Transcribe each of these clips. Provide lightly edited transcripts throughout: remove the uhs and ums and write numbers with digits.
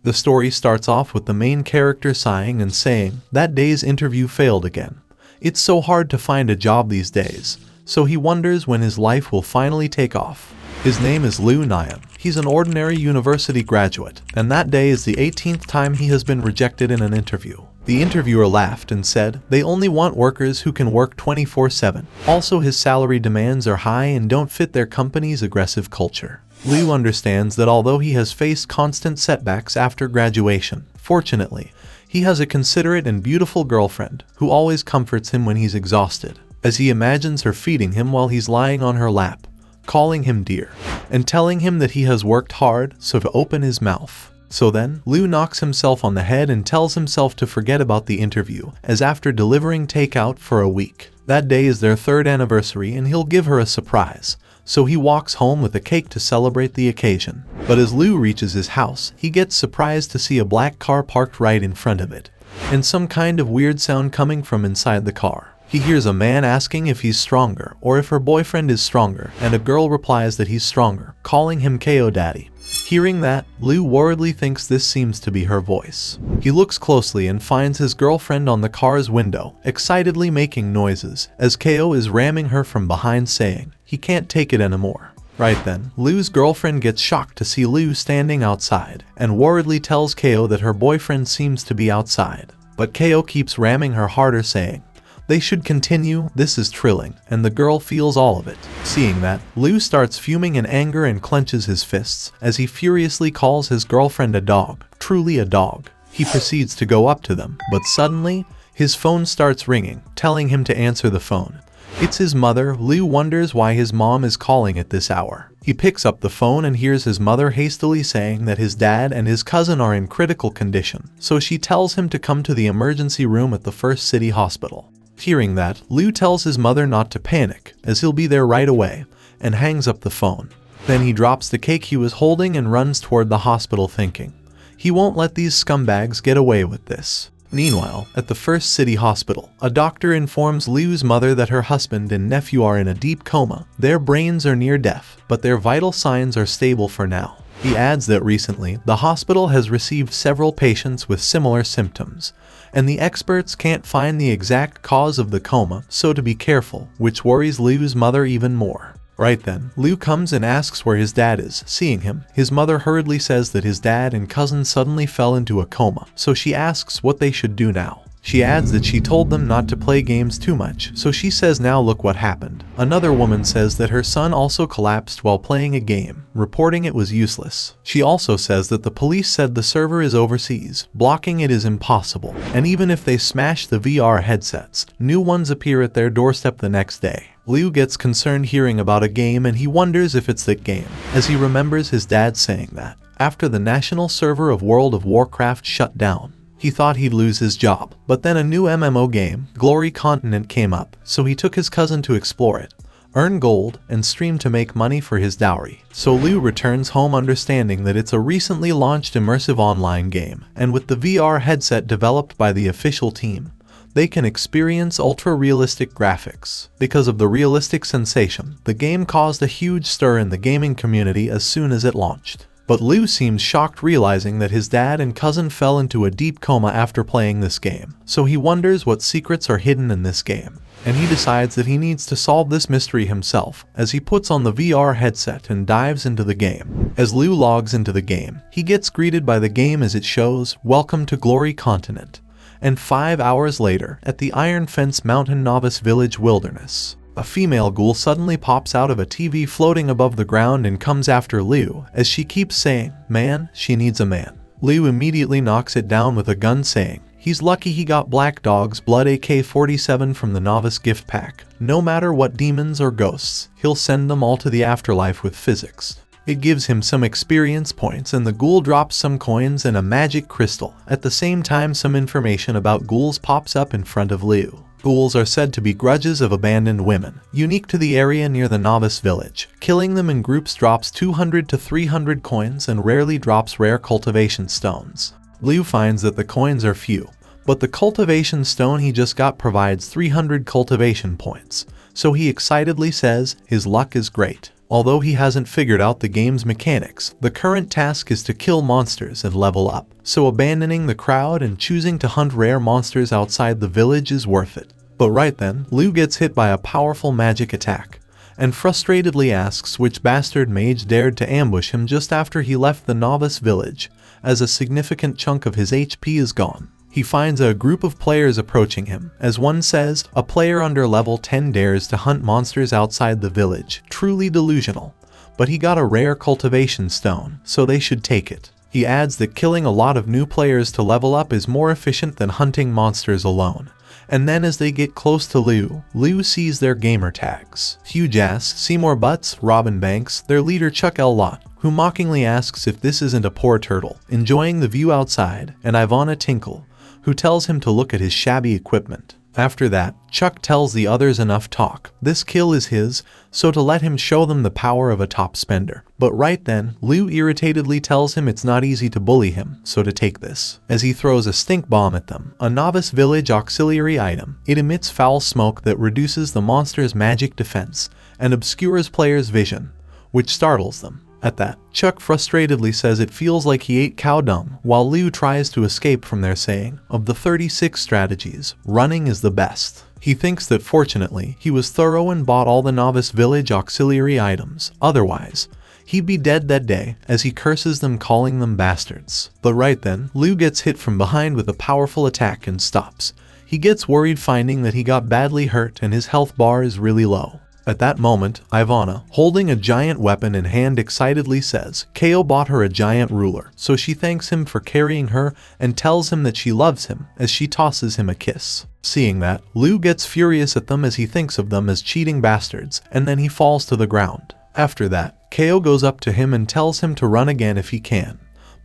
The story starts off with the main character sighing and saying that day's interview failed again. It's so hard to find a job these days, so he wonders when his life will finally take off. His name is Liu Nian. He's an ordinary university graduate, and that day is the 18th time he has been rejected in an interview. The interviewer laughed and said they only want workers who can work 24/7. Also, his salary demands are high and don't fit their company's aggressive culture. Liu understands that although he has faced constant setbacks after graduation, fortunately, he has a considerate and beautiful girlfriend who always comforts him when he's exhausted, as he imagines her feeding him while he's lying on her lap, calling him dear, and telling him that he has worked hard so to open his mouth. So then, Liu knocks himself on the head and tells himself to forget about the interview, as after delivering takeout for a week, that day is their 3rd anniversary and he'll give her a surprise. So he walks home with a cake to celebrate the occasion. But as Liu reaches his house, he gets surprised to see a black car parked right in front of it, and some kind of weird sound coming from inside the car. He hears a man asking if he's stronger or if her boyfriend is stronger, and a girl replies that he's stronger, calling him KO Daddy. Hearing that, Liu worriedly thinks this seems to be her voice. He looks closely and finds his girlfriend on the car's window, excitedly making noises, as KO is ramming her from behind saying he can't take it anymore. Right then, Liu's girlfriend gets shocked to see Liu standing outside, and worriedly tells KO that her boyfriend seems to be outside. But KO keeps ramming her harder saying they should continue, this is thrilling, and the girl feels all of it. Seeing that, Liu starts fuming in anger and clenches his fists, as he furiously calls his girlfriend a dog, truly a dog. He proceeds to go up to them, but suddenly, his phone starts ringing, telling him to answer the phone. It's his mother. Liu wonders why his mom is calling at this hour. He picks up the phone and hears his mother hastily saying that his dad and his cousin are in critical condition, so she tells him to come to the emergency room at the first city hospital. Hearing that, Liu tells his mother not to panic, as he'll be there right away, and hangs up the phone. Then he drops the cake he was holding and runs toward the hospital thinking he won't let these scumbags get away with this. Meanwhile, at the first city hospital, a doctor informs Liu's mother that her husband and nephew are in a deep coma. Their brains are near death, but their vital signs are stable for now. He adds that recently, the hospital has received several patients with similar symptoms, and the experts can't find the exact cause of the coma, so to be careful, which worries Liu's mother even more. Right then, Liu comes and asks where his dad is. Seeing him, his mother hurriedly says that his dad and cousin suddenly fell into a coma, so she asks what they should do now. She adds that she told them not to play games too much, so she says now look what happened. Another woman says that her son also collapsed while playing a game, reporting it was useless. She also says that the police said the server is overseas, blocking it is impossible, and even if they smash the VR headsets, new ones appear at their doorstep the next day. Liu gets concerned hearing about a game and he wonders if it's that game, as he remembers his dad saying that after the national server of World of Warcraft shut down, he thought he'd lose his job, but then a new MMO game, Glory Continent, came up, so he took his cousin to explore it, earn gold, and stream to make money for his dowry. So Liu returns home understanding that it's a recently launched immersive online game, and with the VR headset developed by the official team, they can experience ultra-realistic graphics. Because of the realistic sensation, the game caused a huge stir in the gaming community as soon as it launched. But Liu seems shocked realizing that his dad and cousin fell into a deep coma after playing this game, so he wonders what secrets are hidden in this game. And he decides that he needs to solve this mystery himself, as he puts on the VR headset and dives into the game. As Liu logs into the game, he gets greeted by the game as it shows, "Welcome to Glory Continent." And 5 hours later, at the Iron Fence Mountain Novice Village Wilderness, a female ghoul suddenly pops out of a TV floating above the ground and comes after Liu, as she keeps saying, "Man, she needs a man." Liu immediately knocks it down with a gun saying, he's lucky he got Black Dog's Blood AK-47 from the novice gift pack. No matter what demons or ghosts, he'll send them all to the afterlife with physics. It gives him some experience points and the ghoul drops some coins and a magic crystal. At the same time, some information about ghouls pops up in front of Liu. Ghouls are said to be grudges of abandoned women, unique to the area near the novice village. Killing them in groups drops 200 to 300 coins and rarely drops rare cultivation stones. Liu finds that the coins are few, but the cultivation stone he just got provides 300 cultivation points, so he excitedly says his luck is great. Although he hasn't figured out the game's mechanics, the current task is to kill monsters and level up, so abandoning the crowd and choosing to hunt rare monsters outside the village is worth it. But right then, Liu gets hit by a powerful magic attack, and frustratedly asks which bastard mage dared to ambush him just after he left the novice village, as a significant chunk of his HP is gone. He finds a group of players approaching him. As one says, a player under level 10 dares to hunt monsters outside the village. Truly delusional. But he got a rare cultivation stone, so they should take it. He adds that killing a lot of new players to level up is more efficient than hunting monsters alone. And then as they get close to Liu sees their gamer tags. Huge Ass, Seymour Butts, Robin Banks, their leader Chuck L. Lot, who mockingly asks if this isn't a poor turtle, enjoying the view outside, and Ivana Tinkle, who tells him to look at his shabby equipment. After that, Chuck tells the others enough talk. This kill is his, so to let him show them the power of a top spender. But right then, Liu irritatedly tells him it's not easy to bully him, so to take this. As he throws a stink bomb at them, a novice village auxiliary item, it emits foul smoke that reduces the monster's magic defense and obscures players' vision, which startles them. At that, Chuck frustratedly says it feels like he ate cow dung, while Liu tries to escape from their saying. Of the 36 strategies, running is the best. He thinks that fortunately, he was thorough and bought all the novice village auxiliary items, otherwise, he'd be dead that day, as he curses them, calling them bastards. But right then, Liu gets hit from behind with a powerful attack and stops. He gets worried finding that he got badly hurt and his health bar is really low. At that moment, Ivana, holding a giant weapon in hand, excitedly says KO bought her a giant ruler, so she thanks him for carrying her and tells him that she loves him as she tosses him a kiss. Seeing that, Liu gets furious at them as he thinks of them as cheating bastards, and then he falls to the ground. After that, KO goes up to him and tells him to run again if he can.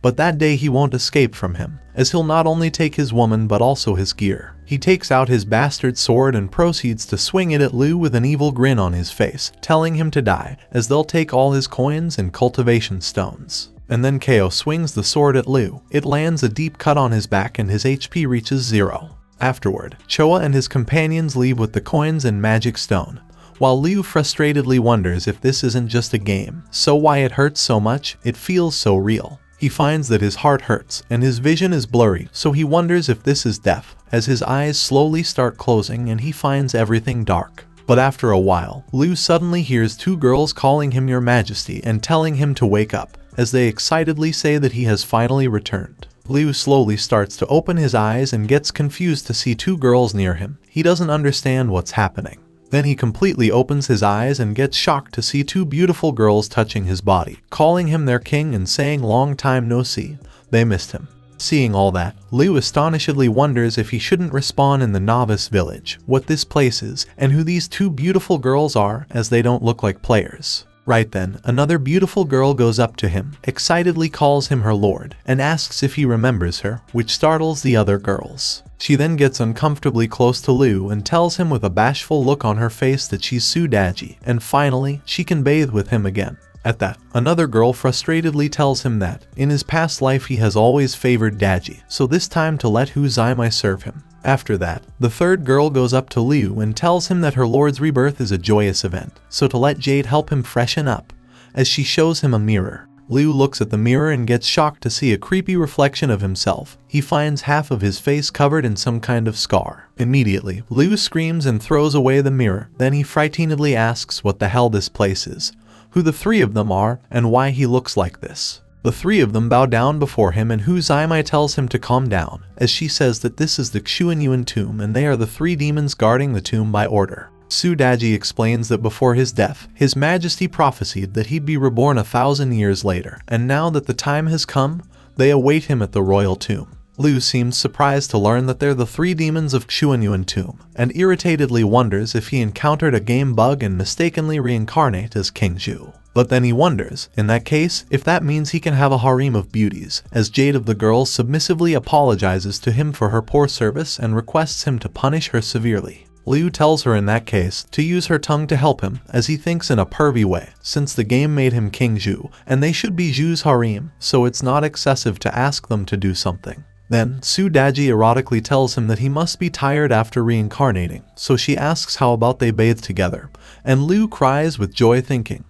But that day he won't escape from him, as he'll not only take his woman but also his gear. He takes out his bastard sword and proceeds to swing it at Liu with an evil grin on his face, telling him to die, as they'll take all his coins and cultivation stones. And then KO swings the sword at Liu. It lands a deep cut on his back and his HP reaches 0. Afterward, Choa and his companions leave with the coins and magic stone, while Liu frustratedly wonders if this isn't just a game, so why it hurts so much, it feels so real. He finds that his heart hurts and his vision is blurry, so he wonders if this is death, as his eyes slowly start closing and he finds everything dark. But after a while, Liu suddenly hears two girls calling him Your Majesty and telling him to wake up, as they excitedly say that he has finally returned. Liu slowly starts to open his eyes and gets confused to see two girls near him. He doesn't understand what's happening. Then he completely opens his eyes and gets shocked to see two beautiful girls touching his body, calling him their king and saying long time no see, they missed him. Seeing all that, Liu astonishedly wonders if he shouldn't respawn in the novice village, what this place is, and who these two beautiful girls are, as they don't look like players. Right then, another beautiful girl goes up to him, excitedly calls him her lord, and asks if he remembers her, which startles the other girls. She then gets uncomfortably close to Liu and tells him with a bashful look on her face that she's Su Daji, and finally, she can bathe with him again. At that, another girl frustratedly tells him that, in his past life he has always favored Daji, so this time to let Hu Zaimai serve him. After that, the third girl goes up to Liu and tells him that her lord's rebirth is a joyous event, so to let Jade help him freshen up, as she shows him a mirror. Liu looks at the mirror and gets shocked to see a creepy reflection of himself. He finds half of his face covered in some kind of scar. Immediately, Liu screams and throws away the mirror, then he frighteningly asks what the hell this place is, who the three of them are, and why he looks like this. The three of them bow down before him and Hu Zaimai tells him to calm down, as she says that this is the Xuanyuan tomb and they are the three demons guarding the tomb by order. Su Daji explains that before his death, His Majesty prophesied that he'd be reborn 1,000 years later, and now that the time has come, they await him at the royal tomb. Liu seems surprised to learn that they're the three demons of Xuanyuan tomb, and irritatedly wonders if he encountered a game bug and mistakenly reincarnate as King Zhou. But then he wonders, in that case, if that means he can have a harem of beauties, as Jade of the girls submissively apologizes to him for her poor service and requests him to punish her severely. Liu tells her in that case to use her tongue to help him, as he thinks in a pervy way, since the game made him King Zhou, and they should be Zhou's harem, so it's not excessive to ask them to do something. Then, Su Daji erotically tells him that he must be tired after reincarnating, so she asks how about they bathe together, and Liu cries with joy thinking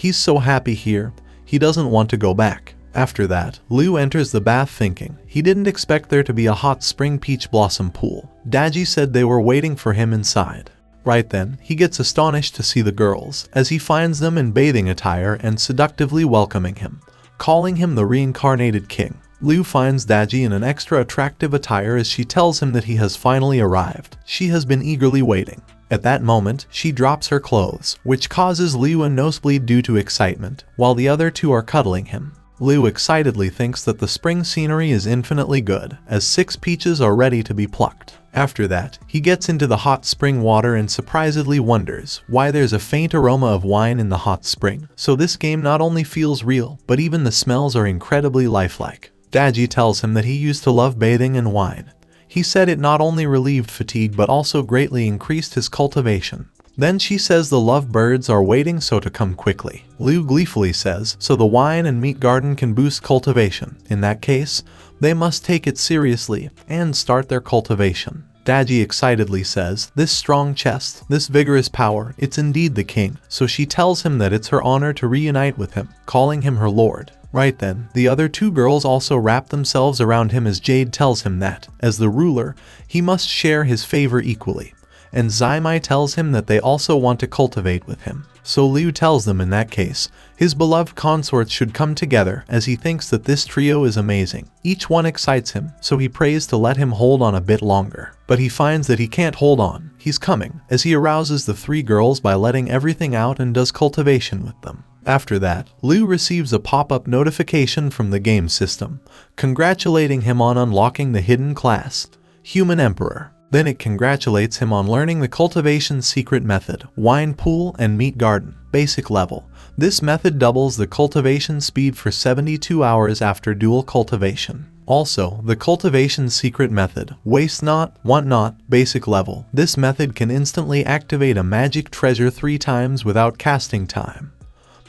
He's so happy here, he doesn't want to go back. After that, Liu enters the bath thinking he didn't expect there to be a hot spring peach blossom pool. Daji said they were waiting for him inside. Right then, he gets astonished to see the girls, as he finds them in bathing attire and seductively welcoming him, calling him the reincarnated king. Liu finds Daji in an extra attractive attire as she tells him that he has finally arrived. She has been eagerly waiting. At that moment, she drops her clothes, which causes Liu a nosebleed due to excitement, while the other two are cuddling him. Liu excitedly thinks that the spring scenery is infinitely good, as 6 peaches are ready to be plucked. After that, he gets into the hot spring water and surprisedly wonders why there's a faint aroma of wine in the hot spring. So this game not only feels real, but even the smells are incredibly lifelike. Daji tells him that he used to love bathing in wine. He said it not only relieved fatigue but also greatly increased his cultivation. Then she says the love birds are waiting, so to come quickly. Liu gleefully says, so the wine and meat garden can boost cultivation. In that case, they must take it seriously and start their cultivation. Daji excitedly says, this strong chest, this vigorous power, it's indeed the king. So she tells him that it's her honor to reunite with him, calling him her lord. Right then, the other 2 girls also wrap themselves around him as Jade tells him that, as the ruler, he must share his favor equally. And Zaimai tells him that they also want to cultivate with him. So Liu tells them in that case, his beloved consorts should come together as he thinks that this trio is amazing. Each one excites him, so he prays to let him hold on a bit longer. But he finds that he can't hold on, he's coming, as he arouses the 3 girls by letting everything out and does cultivation with them. After that, Liu receives a pop-up notification from the game system, congratulating him on unlocking the hidden class, Human Emperor. Then it congratulates him on learning the cultivation secret method, wine pool and meat garden, basic level. This method doubles the cultivation speed for 72 hours after dual cultivation. Also, the cultivation secret method, waste not, want not, basic level. This method can instantly activate a magic treasure 3 times without casting time.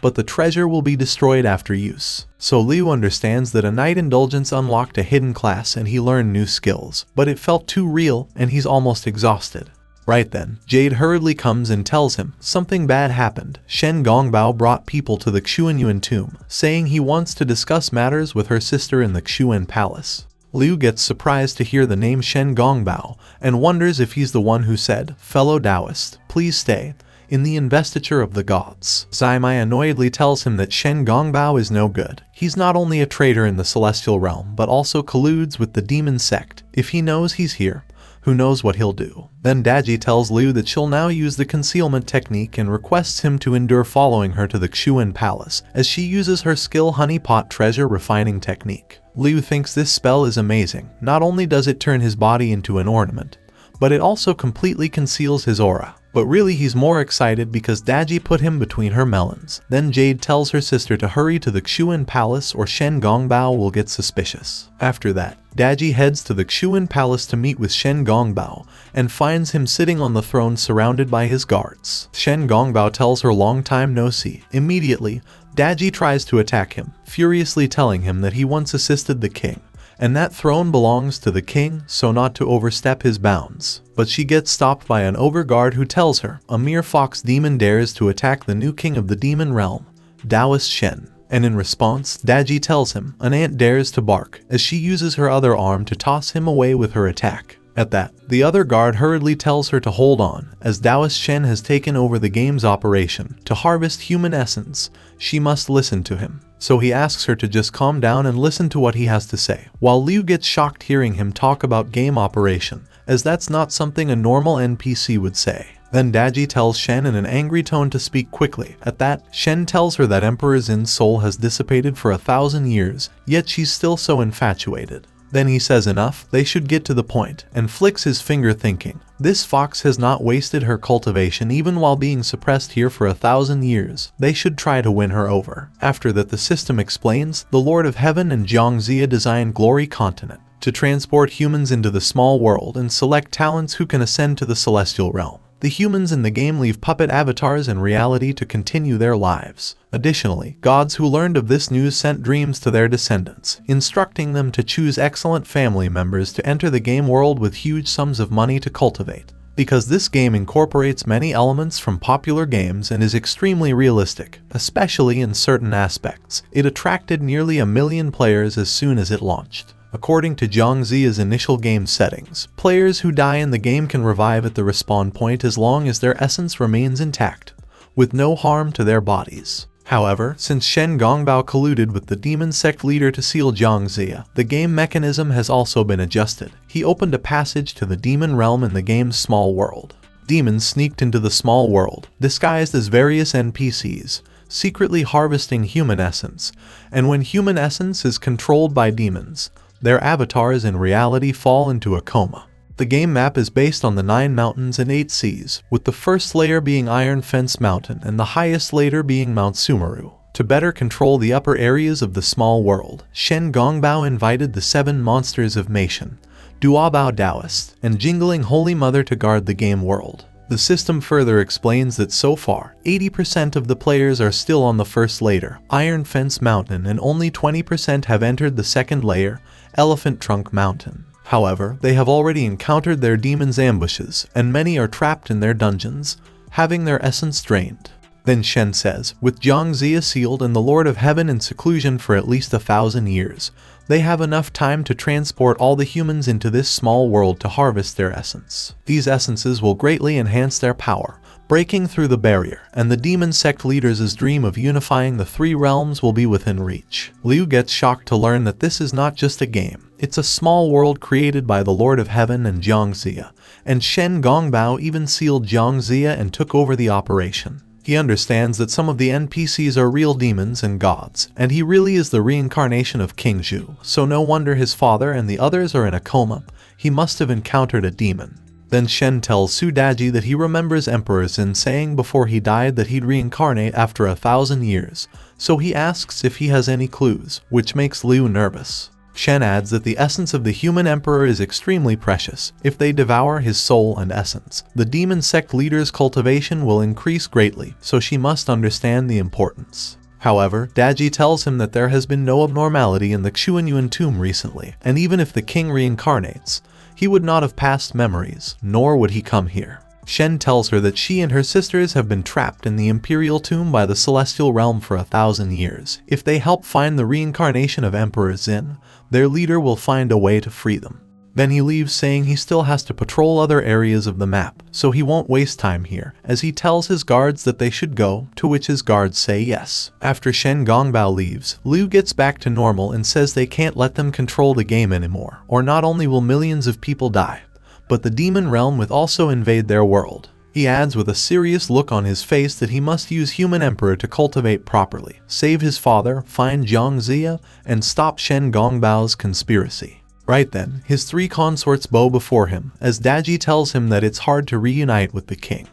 But the treasure will be destroyed after use. So Liu understands that a night indulgence unlocked a hidden class and he learned new skills, but it felt too real and he's almost exhausted. Right then, Jade hurriedly comes and tells him something bad happened. Shen Gongbao brought people to the Xuanyuan tomb, saying he wants to discuss matters with her sister in the Xuan palace. Liu gets surprised to hear the name Shen Gongbao and wonders if he's the one who said, fellow Taoist, please stay, in the investiture of the gods. Zaimai annoyedly tells him that Shen Gongbao is no good. He's not only a traitor in the celestial realm, but also colludes with the demon sect. If he knows he's here, who knows what he'll do. Then Daji tells Liu that she'll now use the concealment technique and requests him to endure following her to the Xuan palace, as she uses her skill honeypot treasure refining technique. Liu thinks this spell is amazing. Not only does it turn his body into an ornament, but it also completely conceals his aura. But really he's more excited because Daji put him between her melons. Then Jade tells her sister to hurry to the Xuan palace or Shen Gongbao will get suspicious. After that, Daji heads to the Xuan palace to meet with Shen Gongbao and finds him sitting on the throne surrounded by his guards. Shen Gongbao tells her long time no see. Immediately, Daji tries to attack him, furiously telling him that he once assisted the king, and that throne belongs to the king, so not to overstep his bounds. But she gets stopped by an overguard who tells her a mere fox demon dares to attack the new king of the demon realm, Taoist Shen. And in response, Daji tells him an ant dares to bark, as she uses her other arm to toss him away with her attack. At that, the other guard hurriedly tells her to hold on, as Taoist Shen has taken over the game's operation. To harvest human essence, she must listen to him. So he asks her to just calm down and listen to what he has to say, while Liu gets shocked hearing him talk about game operation, as that's not something a normal NPC would say. Then Daji tells Shen in an angry tone to speak quickly. At that, Shen tells her that Emperor Zin's soul has dissipated for 1,000 years, yet she's still so infatuated. Then he says enough, they should get to the point, and flicks his finger thinking, this fox has not wasted her cultivation even while being suppressed here for 1,000 years. They should try to win her over. After that, the system explains, the Lord of Heaven and Jiangxia designed Glory Continent to transport humans into the small world and select talents who can ascend to the celestial realm. The humans in the game leave puppet avatars in reality to continue their lives. Additionally, gods who learned of this news sent dreams to their descendants, instructing them to choose excellent family members to enter the game world with huge sums of money to cultivate. Because this game incorporates many elements from popular games and is extremely realistic, especially in certain aspects. It attracted nearly 1 million players as soon as it launched. According to Zhangzia's initial game settings, players who die in the game can revive at the respawn point as long as their essence remains intact, with no harm to their bodies. However, since Shen Gongbao colluded with the demon sect leader to seal Zhangzia, the game mechanism has also been adjusted. He opened a passage to the demon realm in the game's small world. Demons sneaked into the small world, disguised as various NPCs, secretly harvesting human essence, and when human essence is controlled by demons, their avatars in reality fall into a coma. The game map is based on the 9 mountains and 8 seas, with the first layer being Iron Fence Mountain and the highest layer being Mount Sumeru. To better control the upper areas of the small world, Shen Gongbao invited the 7 monsters of Meishan, Duobao Taoist, and Jingling Holy Mother to guard the game world. The system further explains that so far, 80% of the players are still on the first layer, Iron Fence Mountain, and only 20% have entered the second layer, Elephant Trunk Mountain. However, they have already encountered their demons' ambushes, and many are trapped in their dungeons, having their essence drained. Then Shen says, with Zhangzia sealed and the Lord of Heaven in seclusion for at least 1,000 years, they have enough time to transport all the humans into this small world to harvest their essence. These essences will greatly enhance their power, breaking through the barrier, and the demon sect leaders' dream of unifying the 3 realms will be within reach. Liu gets shocked to learn that this is not just a game. It's a small world created by the Lord of Heaven and Zhangzia, and Shen Gongbao even sealed Zhangzia and took over the operation. He understands that some of the NPCs are real demons and gods, and he really is the reincarnation of King Zhou, so no wonder his father and the others are in a coma. He must have encountered a demon. Then Shen tells Su Daji that he remembers Emperor Xin saying before he died that he'd reincarnate after 1,000 years, so he asks if he has any clues, which makes Liu nervous. Shen adds that the essence of the human emperor is extremely precious. If they devour his soul and essence, the demon sect leader's cultivation will increase greatly, so she must understand the importance. However, Daji tells him that there has been no abnormality in the Xuanyuan tomb recently, and even if the king reincarnates, he would not have past memories, nor would he come here. Shen tells her that she and her sisters have been trapped in the imperial tomb by the celestial realm for 1,000 years. If they help find the reincarnation of Emperor Xin, their leader will find a way to free them. Then he leaves saying he still has to patrol other areas of the map, so he won't waste time here, as he tells his guards that they should go, to which his guards say yes. After Shen Gongbao leaves, Liu gets back to normal and says they can't let them control the game anymore, or not only will millions of people die, but the demon realm will also invade their world. He adds with a serious look on his face that he must use Human Emperor to cultivate properly, save his father, find Zhangzia, and stop Shen Gongbao's conspiracy. Right then, his 3 consorts bow before him, as Daji tells him that it's hard to reunite with the king.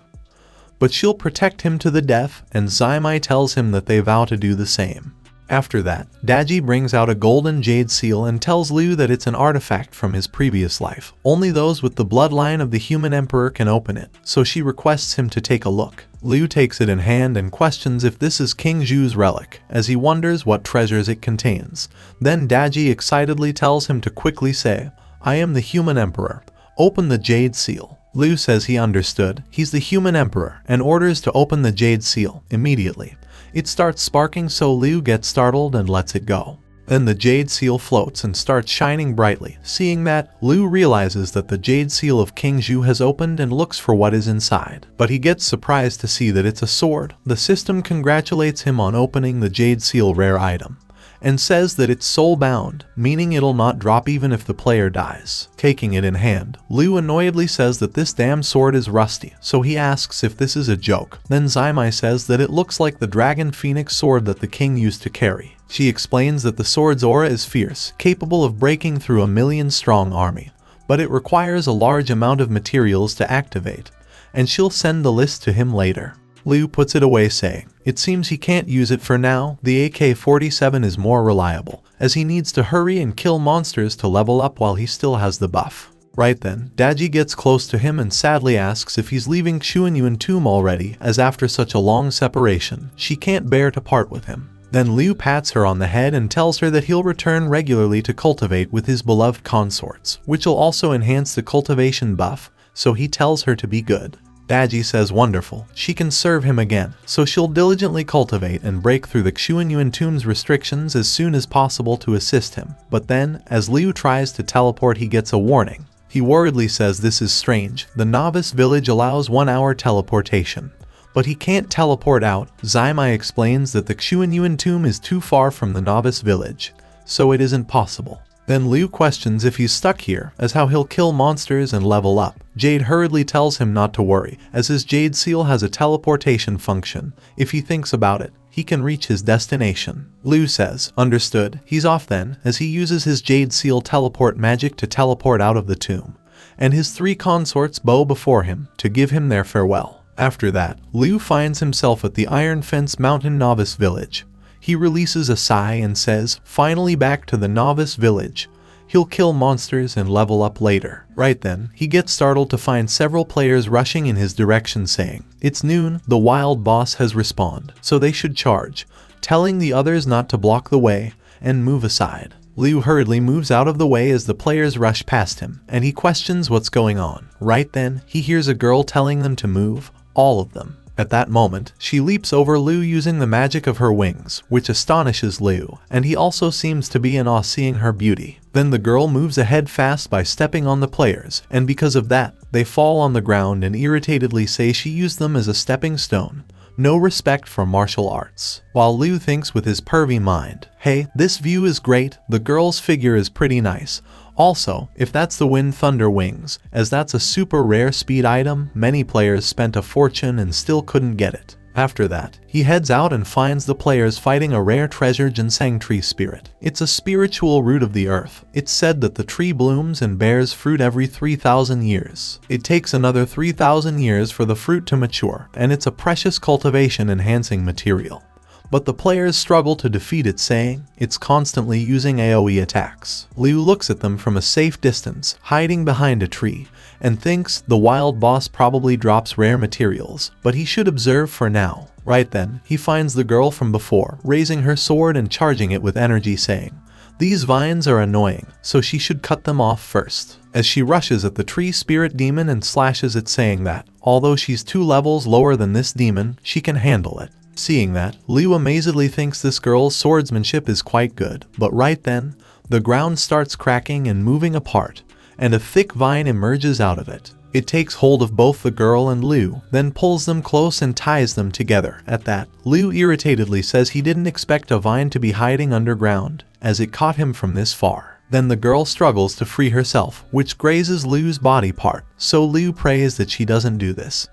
But she'll protect him to the death, and Zaimai tells him that they vow to do the same. After that, Daji brings out a golden jade seal and tells Liu that it's an artifact from his previous life. Only those with the bloodline of the human emperor can open it, so she requests him to take a look. Liu takes it in hand and questions if this is King Zhou's relic, as he wonders what treasures it contains. Then Daji excitedly tells him to quickly say, "I am the human emperor. Open the jade seal." Liu says he understood. He's the human emperor, and orders to open the jade seal immediately. It starts sparking, so Liu gets startled and lets it go. Then the jade seal floats and starts shining brightly. Seeing that, Liu realizes that the jade seal of King Zhou has opened and looks for what is inside. But he gets surprised to see that it's a sword. The system congratulates him on opening the jade seal rare item, and says that it's soul-bound, meaning it'll not drop even if the player dies. Taking it in hand, Liu annoyedly says that this damn sword is rusty, so he asks if this is a joke. Then Zaimai says that it looks like the dragon phoenix sword that the king used to carry. She explains that the sword's aura is fierce, capable of breaking through a 1,000,000-strong army, but it requires a large amount of materials to activate, and she'll send the list to him later. Liu puts it away saying, it seems he can't use it for now. The AK-47 is more reliable, as he needs to hurry and kill monsters to level up while he still has the buff. Right then, Daji gets close to him and sadly asks if he's leaving Xuanyuan tomb already, as after such a long separation, she can't bear to part with him. Then Liu pats her on the head and tells her that he'll return regularly to cultivate with his beloved consorts, which will also enhance the cultivation buff, so he tells her to be good. Daji says wonderful, she can serve him again, so she'll diligently cultivate and break through the Xuanyuan tomb's restrictions as soon as possible to assist him. But then, as Liu tries to teleport, he gets a warning. He worriedly says this is strange, the novice village allows 1 hour teleportation. But he can't teleport out. Zaimai explains that the Xuanyuan tomb is too far from the novice village, so it isn't possible. Then Liu questions if he's stuck here, as how he'll kill monsters and level up. Jade hurriedly tells him not to worry, as his Jade Seal has a teleportation function. If he thinks about it, he can reach his destination. Liu says, understood. He's off then, as he uses his Jade Seal teleport magic to teleport out of the tomb, and his 3 consorts bow before him to give him their farewell. After that, Liu finds himself at the Iron Fence Mountain Novice Village. He releases a sigh and says, finally back to the novice village. He'll kill monsters and level up later. Right then, he gets startled to find several players rushing in his direction saying, it's noon, the wild boss has respawned, so they should charge, telling the others not to block the way and move aside. Liu hurriedly moves out of the way as the players rush past him, and he questions what's going on. Right then, he hears a girl telling them to move, all of them. At that moment, she leaps over Liu using the magic of her wings, which astonishes Liu, and he also seems to be in awe seeing her beauty. Then the girl moves ahead fast by stepping on the players, and because of that, they fall on the ground and irritatedly say she used them as a stepping stone. No respect for martial arts. While Liu thinks with his pervy mind, hey, this view is great, the girl's figure is pretty nice. Also, if that's the Wind Thunder Wings, as that's a super rare speed item, many players spent a fortune and still couldn't get it. After that, he heads out and finds the players fighting a rare treasure ginseng tree spirit. It's a spiritual root of the earth. It's said that the tree blooms and bears fruit every 3,000 years. It takes another 3,000 years for the fruit to mature, and it's a precious cultivation enhancing material. But the players struggle to defeat it, saying it's constantly using AoE attacks. Liu looks at them from a safe distance, hiding behind a tree, and thinks the wild boss probably drops rare materials, but he should observe for now. Right then, he finds the girl from before, raising her sword and charging it with energy, saying, these vines are annoying, so she should cut them off first. As she rushes at the tree spirit demon and slashes it, saying that, although she's 2 levels lower than this demon, she can handle it. Seeing that, Liu amazedly thinks this girl's swordsmanship is quite good, but right then, the ground starts cracking and moving apart, and a thick vine emerges out of it. It takes hold of both the girl and Liu, then pulls them close and ties them together. At that, Liu irritatedly says he didn't expect a vine to be hiding underground, as it caught him from this far. Then the girl struggles to free herself, which grazes Liu's body part, so Liu prays that she doesn't do this.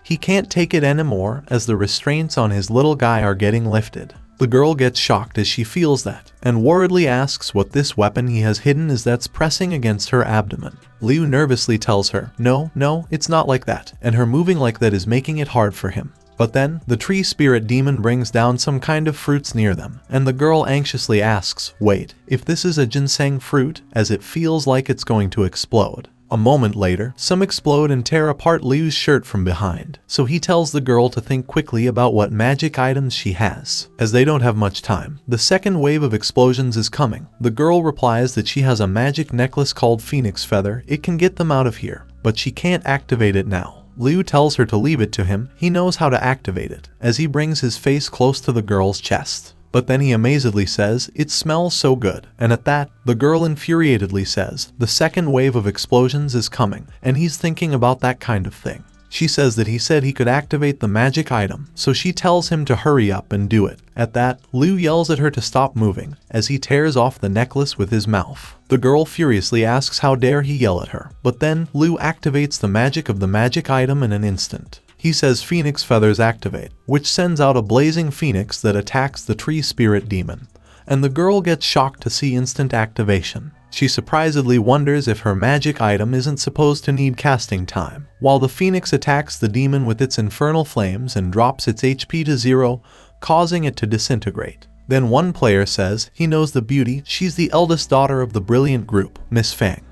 He can't take it anymore as the restraints on his little guy are getting lifted. The girl gets shocked as she feels that, and worriedly asks what this weapon he has hidden is that's pressing against her abdomen. Liu nervously tells her, no, it's not like that, and her moving like that is making it hard for him. But then, the tree spirit demon brings down some kind of fruits near them, and the girl anxiously asks, wait, if this is a ginseng fruit, as it feels like it's going to explode. A moment later, some explode and tear apart Liu's shirt from behind, so he tells the girl to think quickly about what magic items she has. As they don't have much time, the second wave of explosions is coming. The girl replies that she has a magic necklace called Phoenix Feather. It can get them out of here, but she can't activate it now. Liu tells her to leave it to him. He knows how to activate it, as he brings his face close to the girl's chest. But then he amazedly says, it smells so good, and at that, the girl infuriatedly says, the second wave of explosions is coming, and he's thinking about that kind of thing. She says that he said he could activate the magic item, so she tells him to hurry up and do it. At that, Liu yells at her to stop moving, as he tears off the necklace with his mouth. The girl furiously asks how dare he yell at her, but then Liu activates the magic of the magic item in an instant. He says Phoenix Feathers activate, which sends out a blazing phoenix that attacks the tree spirit demon, and the girl gets shocked to see instant activation. She surprisedly wonders if her magic item isn't supposed to need casting time, while the phoenix attacks the demon with its infernal flames and drops its HP to 0, causing it to disintegrate. Then one player says he knows the beauty, she's the eldest daughter of the brilliant group, Miss Fang,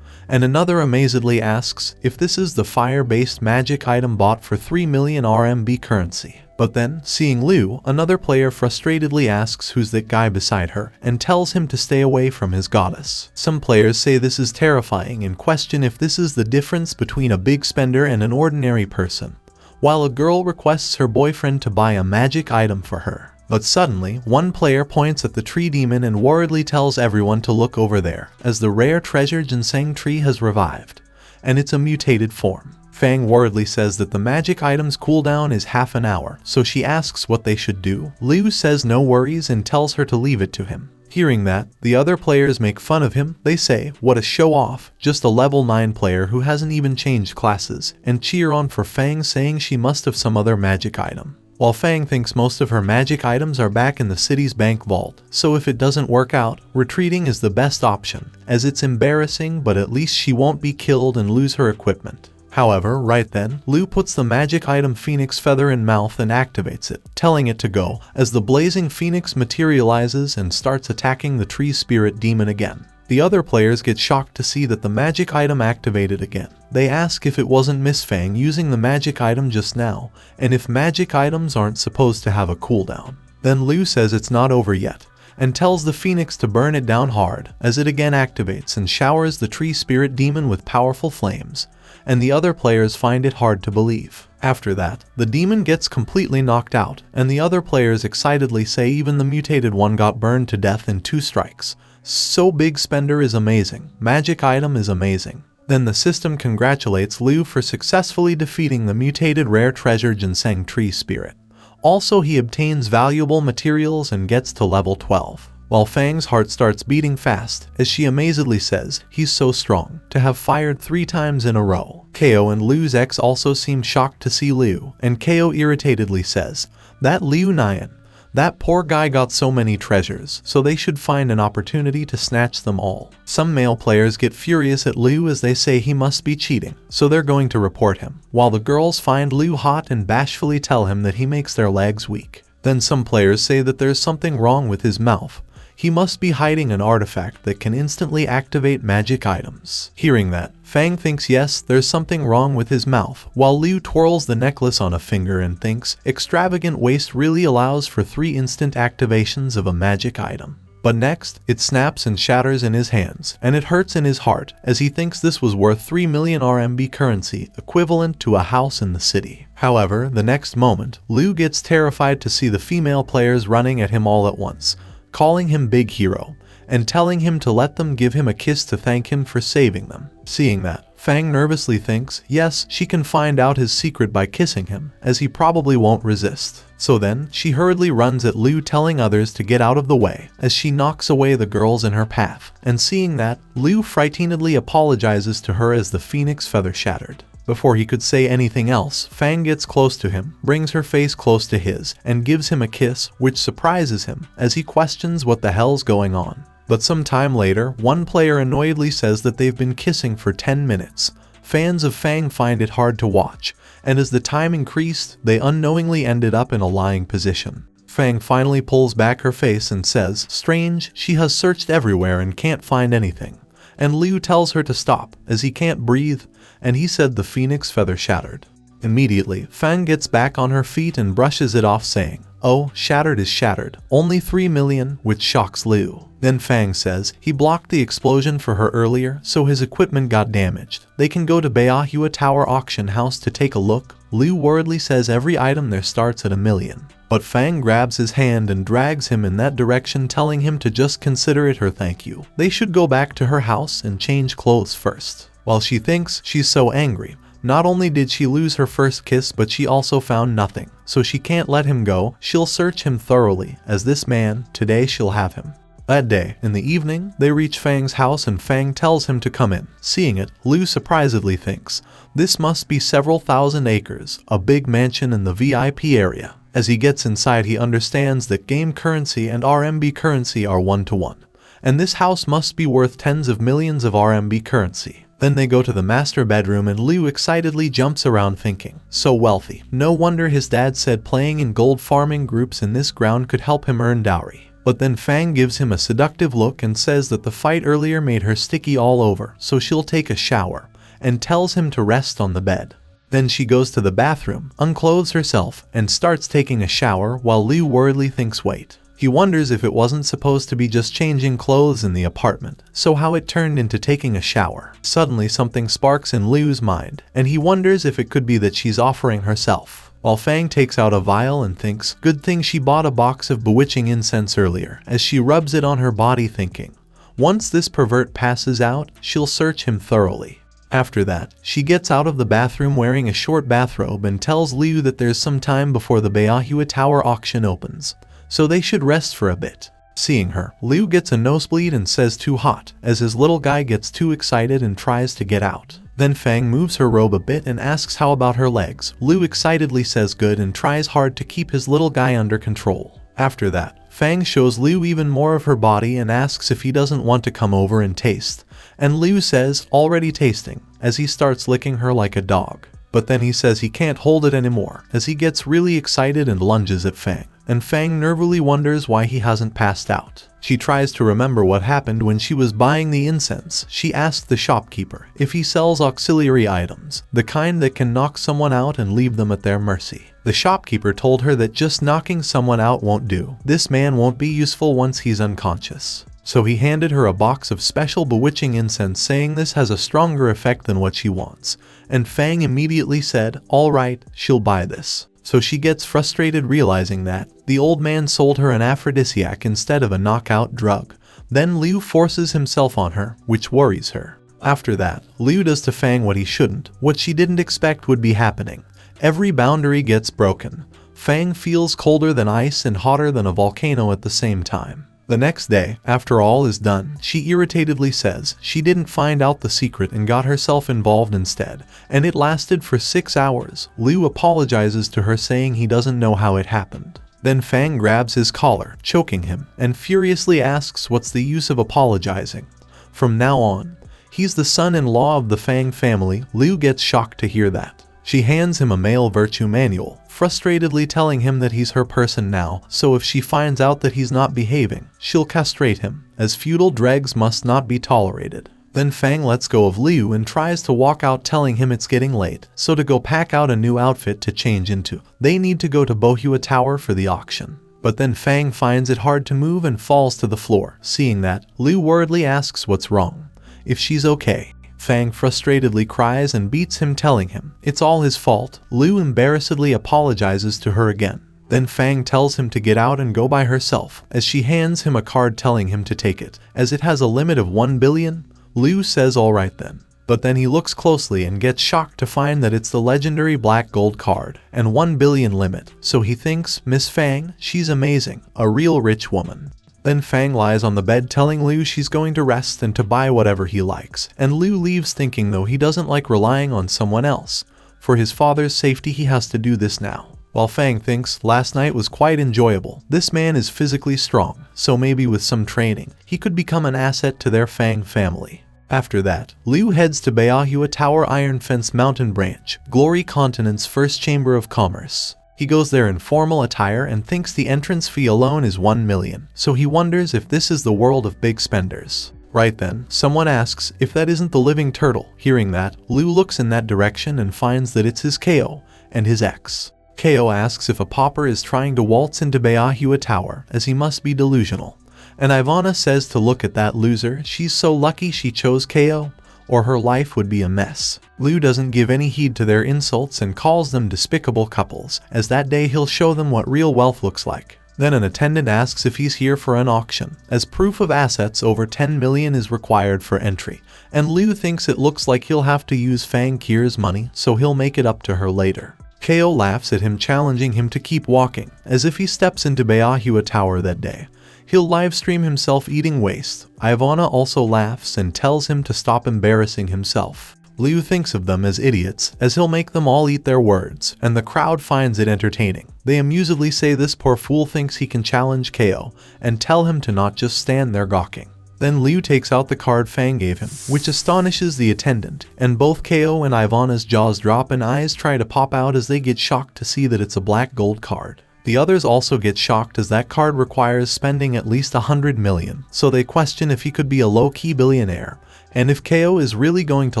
and another amazedly asks if this is the fire-based magic item bought for 3 million RMB currency. But then, seeing Liu, another player frustratedly asks who's that guy beside her, and tells him to stay away from his goddess. Some players say this is terrifying and question if this is the difference between a big spender and an ordinary person, while a girl requests her boyfriend to buy a magic item for her. But suddenly, one player points at the tree demon and worriedly tells everyone to look over there, as the rare treasure ginseng tree has revived, and it's a mutated form. Fang worriedly says that the magic item's cooldown is half an hour, so she asks what they should do. Liu says no worries and tells her to leave it to him. Hearing that, the other players make fun of him. They say, what a show-off, just a level 9 player who hasn't even changed classes, and cheer on for Fang, saying she must have some other magic item. While Fang thinks most of her magic items are back in the city's bank vault, so if it doesn't work out, retreating is the best option, as it's embarrassing, but at least she won't be killed and lose her equipment. However, right then, Liu puts the magic item Phoenix Feather in mouth and activates it, telling it to go, as the blazing phoenix materializes and starts attacking the tree spirit demon again. The other players get shocked to see that the magic item activated again. They ask if it wasn't Miss Fang using the magic item just now, and if magic items aren't supposed to have a cooldown. Then Liu says it's not over yet, and tells the phoenix to burn it down hard, as it again activates and showers the tree spirit demon with powerful flames, and the other players find it hard to believe. After that, the demon gets completely knocked out, and the other players excitedly say even the mutated one got burned to death in 2 strikes. So big spender is amazing, magic item is amazing. Then the system congratulates Liu for successfully defeating the mutated rare treasure ginseng tree spirit. Also, he obtains valuable materials and gets to level 12. While Fang's heart starts beating fast, as she amazedly says, he's so strong, to have fired 3 times in a row. KO and Liu's ex also seem shocked to see Liu, and KO irritatedly says, that Liu Nian, that poor guy got so many treasures, so they should find an opportunity to snatch them all. Some male players get furious at Liu as they say he must be cheating, so they're going to report him, while the girls find Liu hot and bashfully tell him that he makes their legs weak. Then some players say that there's something wrong with his mouth. He must be hiding an artifact that can instantly activate magic items. Hearing that, Fang thinks yes, there's something wrong with his mouth, while Liu twirls the necklace on a finger and thinks extravagant waste really allows for 3 instant activations of a magic item. But next, it snaps and shatters in his hands, and it hurts in his heart, as he thinks this was worth 3 million RMB currency, equivalent to a house in the city. However, the next moment, Liu gets terrified to see the female players running at him all at once, calling him Big Hero, and telling him to let them give him a kiss to thank him for saving them. Seeing that, Fang nervously thinks, yes, she can find out his secret by kissing him, as he probably won't resist. So then, she hurriedly runs at Liu, telling others to get out of the way, as she knocks away the girls in her path. And seeing that, Liu frightenedly apologizes to her as the phoenix feather shattered. Before he could say anything else, Fang gets close to him, brings her face close to his, and gives him a kiss, which surprises him, as he questions what the hell's going on. But some time later, one player annoyedly says that they've been kissing for 10 minutes. Fans of Fang find it hard to watch, and as the time increased, they unknowingly ended up in a lying position. Fang finally pulls back her face and says, strange, she has searched everywhere and can't find anything. And Liu tells her to stop, as he can't breathe, and he said the phoenix feather shattered. Immediately, Fang gets back on her feet and brushes it off, saying, oh, shattered is shattered, only 3 million, which shocks Liu. Then Fang says he blocked the explosion for her earlier, so his equipment got damaged. They can go to Beihua Tower auction house to take a look. Liu worriedly says every item there starts at 1 million. But Fang grabs his hand and drags him in that direction, telling him to just consider it her thank you. They should go back to her house and change clothes first. While she thinks she's so angry, not only did she lose her first kiss, but she also found nothing. So she can't let him go, she'll search him thoroughly, as this man, today she'll have him. That day, in the evening, they reach Fang's house and Fang tells him to come in. Seeing it, Liu surprisedly thinks, this must be several thousand acres, a big mansion in the VIP area. As he gets inside, he understands that game currency and RMB currency are 1-to-1, and this house must be worth tens of millions of RMB currency. Then they go to the master bedroom and Liu excitedly jumps around thinking, so wealthy. No wonder his dad said playing in gold farming groups in this ground could help him earn dowry. But then Fang gives him a seductive look and says that the fight earlier made her sticky all over, so she'll take a shower, and tells him to rest on the bed. Then she goes to the bathroom, unclothes herself, and starts taking a shower while Liu worriedly thinks wait. He wonders if it wasn't supposed to be just changing clothes in the apartment, so how it turned into taking a shower. Suddenly something sparks in Liu's mind, and he wonders if it could be that she's offering herself. While Fang takes out a vial and thinks, good thing she bought a box of bewitching incense earlier, as she rubs it on her body thinking, once this pervert passes out, she'll search him thoroughly. After that, she gets out of the bathroom wearing a short bathrobe and tells Liu that there's some time before the Beahua Tower auction opens, so they should rest for a bit. Seeing her, Liu gets a nosebleed and says too hot, as his little guy gets too excited and tries to get out. Then Fang moves her robe a bit and asks how about her legs. Liu excitedly says good and tries hard to keep his little guy under control. After that, Fang shows Liu even more of her body and asks if he doesn't want to come over and taste. And Liu says, already tasting, as he starts licking her like a dog. But then he says he can't hold it anymore, as he gets really excited and lunges at Fang. And Fang nervously wonders why he hasn't passed out. She tries to remember what happened when she was buying the incense. She asked the shopkeeper if he sells auxiliary items, the kind that can knock someone out and leave them at their mercy. The shopkeeper told her that just knocking someone out won't do. This man won't be useful once he's unconscious. So he handed her a box of special bewitching incense saying this has a stronger effect than what she wants. And Fang immediately said, alright, she'll buy this. So she gets frustrated realizing that the old man sold her an aphrodisiac instead of a knockout drug. Then Liu forces himself on her, which worries her. After that, Liu does to Fang what he shouldn't, what she didn't expect would be happening. Every boundary gets broken. Fang feels colder than ice and hotter than a volcano at the same time. The next day, after all is done, she irritatedly says she didn't find out the secret and got herself involved instead, and it lasted for 6 hours. Liu apologizes to her saying he doesn't know how it happened. Then Fang grabs his collar, choking him, and furiously asks what's the use of apologizing. From now on, he's the son-in-law of the Fang family. Liu gets shocked to hear that. She hands him a male virtue manual, frustratedly telling him that he's her person now, so if she finds out that he's not behaving, she'll castrate him, as feudal dregs must not be tolerated. Then Fang lets go of Liu and tries to walk out telling him it's getting late, so to go pack out a new outfit to change into. They need to go to Beahua Tower for the auction. But then Fang finds it hard to move and falls to the floor. Seeing that, Liu worriedly asks what's wrong, if she's okay. Fang frustratedly cries and beats him telling him it's all his fault. Liu embarrassedly apologizes to her again. Then Fang tells him to get out and go by herself, as she hands him a card telling him to take it, as it has a limit of 1 billion. Liu says alright then. But then he looks closely and gets shocked to find that it's the legendary black gold card, and 1 billion limit, so he thinks, Miss Fang, she's amazing, a real rich woman. Then Fang lies on the bed telling Liu she's going to rest and to buy whatever he likes, and Liu leaves thinking though he doesn't like relying on someone else. For his father's safety he has to do this now. While Fang thinks last night was quite enjoyable. This man is physically strong, so maybe with some training, he could become an asset to their Fang family. After that, Liu heads to Beahua Tower Iron Fence Mountain Branch, Glory Continent's first chamber of commerce. He goes there in formal attire and thinks the entrance fee alone is 1 million, so he wonders if this is the world of big spenders. Right then, someone asks if that isn't the living turtle. Hearing that, Liu looks in that direction and finds that it's his Ko and his ex. Ko asks if a pauper is trying to waltz into Beahua Tower, as he must be delusional. And Ivana says to look at that loser, she's so lucky she chose Ko, or her life would be a mess. Liu doesn't give any heed to their insults and calls them despicable couples, as that day he'll show them what real wealth looks like. Then an attendant asks if he's here for an auction, as proof of assets over 10 million is required for entry, and Liu thinks it looks like he'll have to use Fang Kier's money, so he'll make it up to her later. Ko laughs at him, challenging him to keep walking, as if he steps into Beahua Tower that day, he'll livestream himself eating waste. Ivana also laughs and tells him to stop embarrassing himself. Liu thinks of them as idiots, as he'll make them all eat their words, and the crowd finds it entertaining. They amusedly say this poor fool thinks he can challenge Ko, and tell him to not just stand there gawking. Then Liu takes out the card Fang gave him, which astonishes the attendant, and both Ko and Ivana's jaws drop and eyes try to pop out as they get shocked to see that it's a black gold card. The others also get shocked as that card requires spending at least 100 million, so they question if he could be a low-key billionaire, and if KO is really going to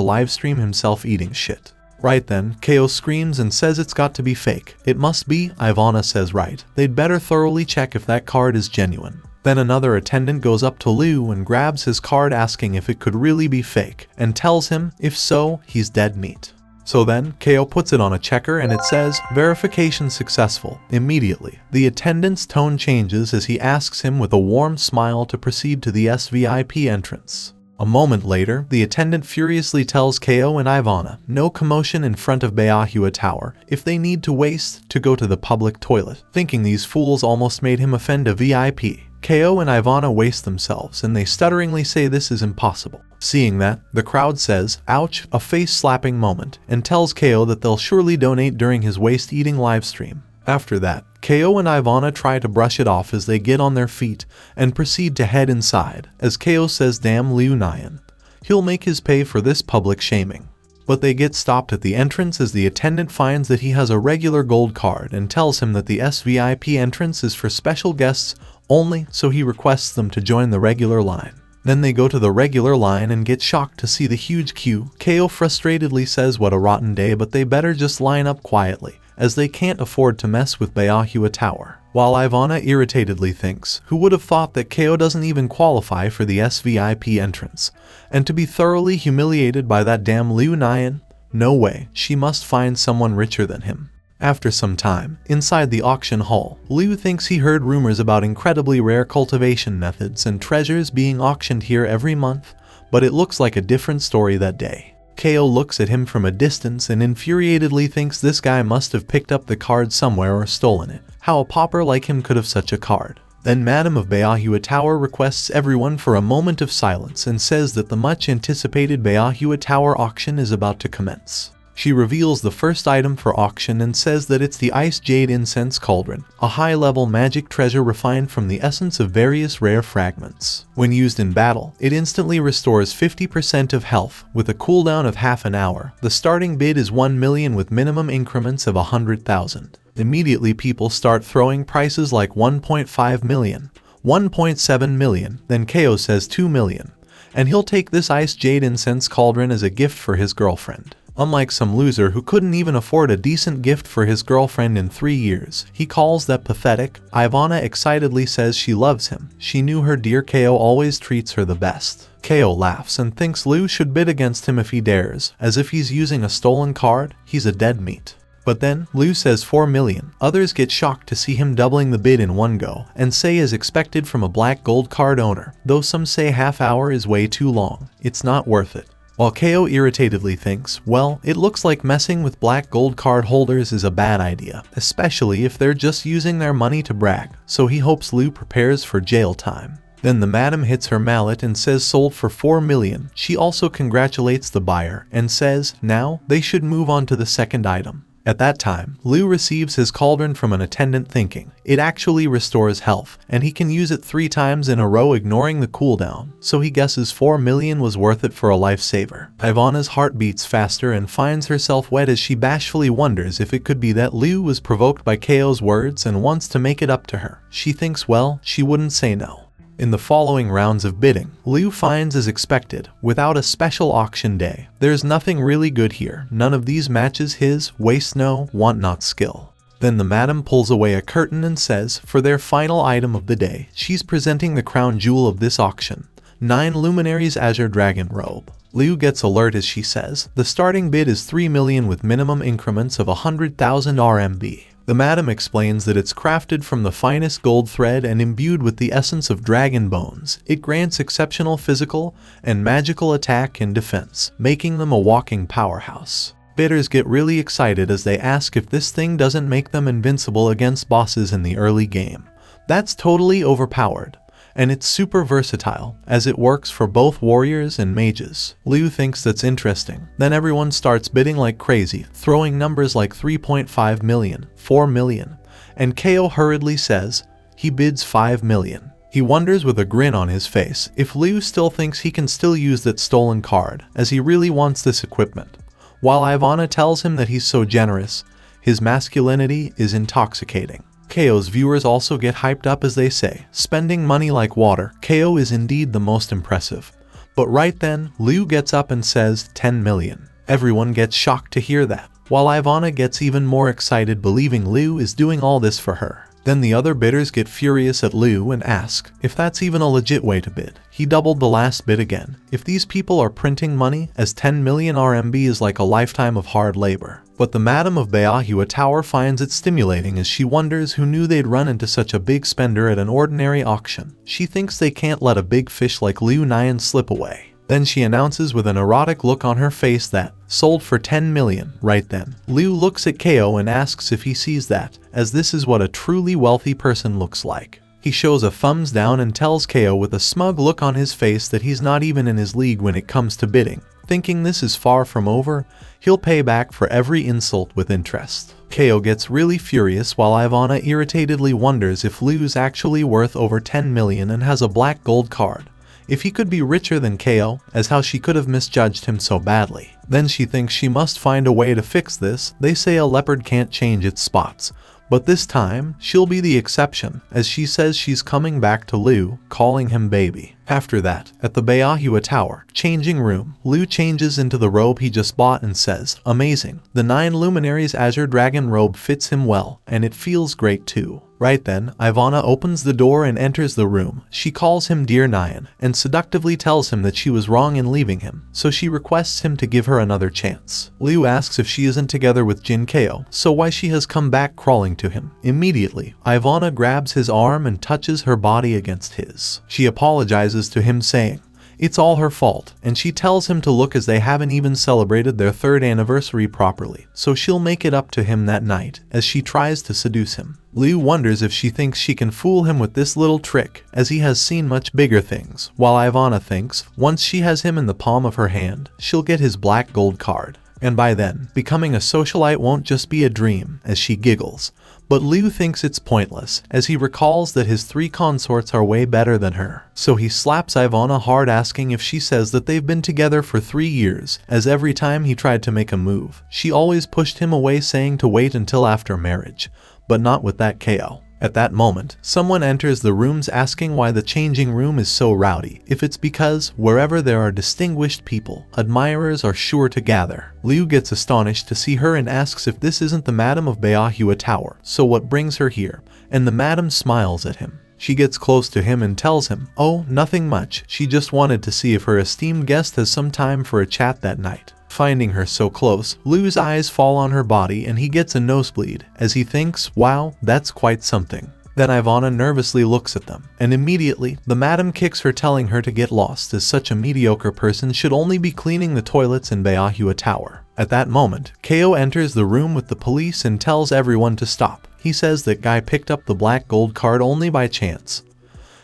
livestream himself eating shit. Right then, KO screams and says it's got to be fake. It must be, Ivana says right. They'd better thoroughly check if that card is genuine. Then another attendant goes up to Liu and grabs his card asking if it could really be fake, and tells him, if so, he's dead meat. So then, KO puts it on a checker and it says, verification successful. Immediately, the attendant's tone changes as he asks him with a warm smile to proceed to the SVIP entrance. A moment later, the attendant furiously tells KO and Ivana, no commotion in front of Beahua Tower, if they need to waste, to go to the public toilet. Thinking these fools almost made him offend a VIP, KO and Ivana waste themselves and they stutteringly say this is impossible. Seeing that, the crowd says, ouch, a face-slapping moment, and tells KO that they'll surely donate during his waste-eating livestream. After that, KO and Ivana try to brush it off as they get on their feet and proceed to head inside, as KO says damn Liu Nian. He'll make his pay for this public shaming. But they get stopped at the entrance as the attendant finds that he has a regular gold card and tells him that the SVIP entrance is for special guests only, so he requests them to join the regular line. Then they go to the regular line and get shocked to see the huge queue. KO frustratedly says what a rotten day, but they better just line up quietly, as they can't afford to mess with Beahua Tower. While Ivana irritatedly thinks, who would have thought that KO doesn't even qualify for the SVIP entrance, and to be thoroughly humiliated by that damn Liu Nian? No way, she must find someone richer than him. After some time, inside the auction hall, Liu thinks he heard rumors about incredibly rare cultivation methods and treasures being auctioned here every month, but it looks like a different story that day. KO looks at him from a distance and infuriatedly thinks this guy must have picked up the card somewhere or stolen it. How a pauper like him could have such a card. Then Madam of Beahua Tower requests everyone for a moment of silence and says that the much anticipated Beahua Tower auction is about to commence. She reveals the first item for auction and says that it's the Ice Jade Incense Cauldron, a high-level magic treasure refined from the essence of various rare fragments. When used in battle, it instantly restores 50% of health, with a cooldown of half an hour. The starting bid is 1 million with minimum increments of 100,000. Immediately people start throwing prices like 1.5 million, 1.7 million, then KO says 2 million. And he'll take this Ice Jade Incense Cauldron as a gift for his girlfriend. Unlike some loser who couldn't even afford a decent gift for his girlfriend in 3 years, he calls that pathetic. Ivana excitedly says she loves him. She knew her dear KO always treats her the best. KO laughs and thinks Liu should bid against him if he dares, as if he's using a stolen card, he's a dead meat. But then, Liu says 4 million. Others get shocked to see him doubling the bid in one go, and say as expected from a black gold card owner, though some say half hour is way too long, it's not worth it. While KO irritatedly thinks, well, it looks like messing with black gold card holders is a bad idea, especially if they're just using their money to brag, so he hopes Liu prepares for jail time. Then the madam hits her mallet and says sold for 4 million. She also congratulates the buyer and says, now, they should move on to the second item. At that time, Liu receives his cauldron from an attendant thinking, it actually restores health, and he can use it 3 times in a row ignoring the cooldown, so he guesses 4 million was worth it for a lifesaver. Ivana's heart beats faster and finds herself wet as she bashfully wonders if it could be that Liu was provoked by KO's words and wants to make it up to her. She thinks well, she wouldn't say no. In the following rounds of bidding, Liu finds as expected, without a special auction day. There's nothing really good here, none of these matches his waste no, want not skill. Then the madam pulls away a curtain and says, for their final item of the day, she's presenting the crown jewel of this auction, 9 Luminaries Azure Dragon Robe. Liu gets alert as she says, the starting bid is 3 million with minimum increments of 100,000 RMB. The madam explains that it's crafted from the finest gold thread and imbued with the essence of dragon bones. It grants exceptional physical and magical attack and defense, making them a walking powerhouse. Bidders get really excited as they ask if this thing doesn't make them invincible against bosses in the early game. That's totally overpowered. And it's super versatile, as it works for both warriors and mages. Liu thinks that's interesting. Then everyone starts bidding like crazy, throwing numbers like 3.5 million, 4 million, and KO hurriedly says, he bids 5 million. He wonders with a grin on his face if Liu still thinks he can still use that stolen card, as he really wants this equipment. While Ivana tells him that he's so generous, his masculinity is intoxicating. KO's viewers also get hyped up as they say, spending money like water. KO is indeed the most impressive. But right then, Liu gets up and says 10 million. Everyone gets shocked to hear that, while Ivana gets even more excited believing Liu is doing all this for her. Then the other bidders get furious at Liu and ask if that's even a legit way to bid. He doubled the last bid again. If these people are printing money, as 10 million RMB is like a lifetime of hard labor. But the Madam of Beahua Tower finds it stimulating as she wonders who knew they'd run into such a big spender at an ordinary auction. She thinks they can't let a big fish like Liu Nian slip away. Then she announces with an erotic look on her face that, sold for 10 million. Right then, Liu looks at KO and asks if he sees that, as this is what a truly wealthy person looks like. He shows a thumbs down and tells KO with a smug look on his face that he's not even in his league when it comes to bidding. Thinking this is far from over, he'll pay back for every insult with interest. KO gets really furious while Ivana irritatedly wonders if Liu's actually worth over 10 million and has a black gold card. If he could be richer than KO, as how she could have misjudged him so badly. Then she thinks she must find a way to fix this. They say a leopard can't change its spots, but this time, she'll be the exception, as she says she's coming back to Liu, calling him baby. After that, at the Beahua Tower changing room, Liu changes into the robe he just bought and says, amazing. The 9 luminaries azure dragon robe fits him well, and it feels great too. Right then, Ivana opens the door and enters the room. She calls him Dear Nian, and seductively tells him that she was wrong in leaving him, so she requests him to give her another chance. Liu asks if she isn't together with Jin Ko, so why she has come back crawling to him. Immediately, Ivana grabs his arm and touches her body against his. She apologizes to him saying, it's all her fault, and she tells him to look as they haven't even celebrated their 3rd anniversary properly, so she'll make it up to him that night, as she tries to seduce him. Liu wonders if she thinks she can fool him with this little trick, as he has seen much bigger things, while Ivana thinks, once she has him in the palm of her hand, she'll get his black gold card. And by then, becoming a socialite won't just be a dream, as she giggles. But Liu thinks it's pointless, as he recalls that his 3 consorts are way better than her. So he slaps Ivana hard asking if she says that they've been together for 3 years, as every time he tried to make a move, she always pushed him away saying to wait until after marriage. But not with that KO. At that moment, someone enters the rooms asking why the changing room is so rowdy. If it's because, wherever there are distinguished people, admirers are sure to gather. Liu gets astonished to see her and asks if this isn't the Madam of Beahua Tower, so what brings her here? And the Madam smiles at him. She gets close to him and tells him, oh, nothing much, she just wanted to see if her esteemed guest has some time for a chat that night. Finding her so close, Liu's eyes fall on her body and he gets a nosebleed, as he thinks, wow, that's quite something. Then Ivana nervously looks at them, and immediately, the madam kicks her telling her to get lost as such a mediocre person should only be cleaning the toilets in Beahua Tower. At that moment, Ko enters the room with the police and tells everyone to stop. He says that guy picked up the black gold card only by chance.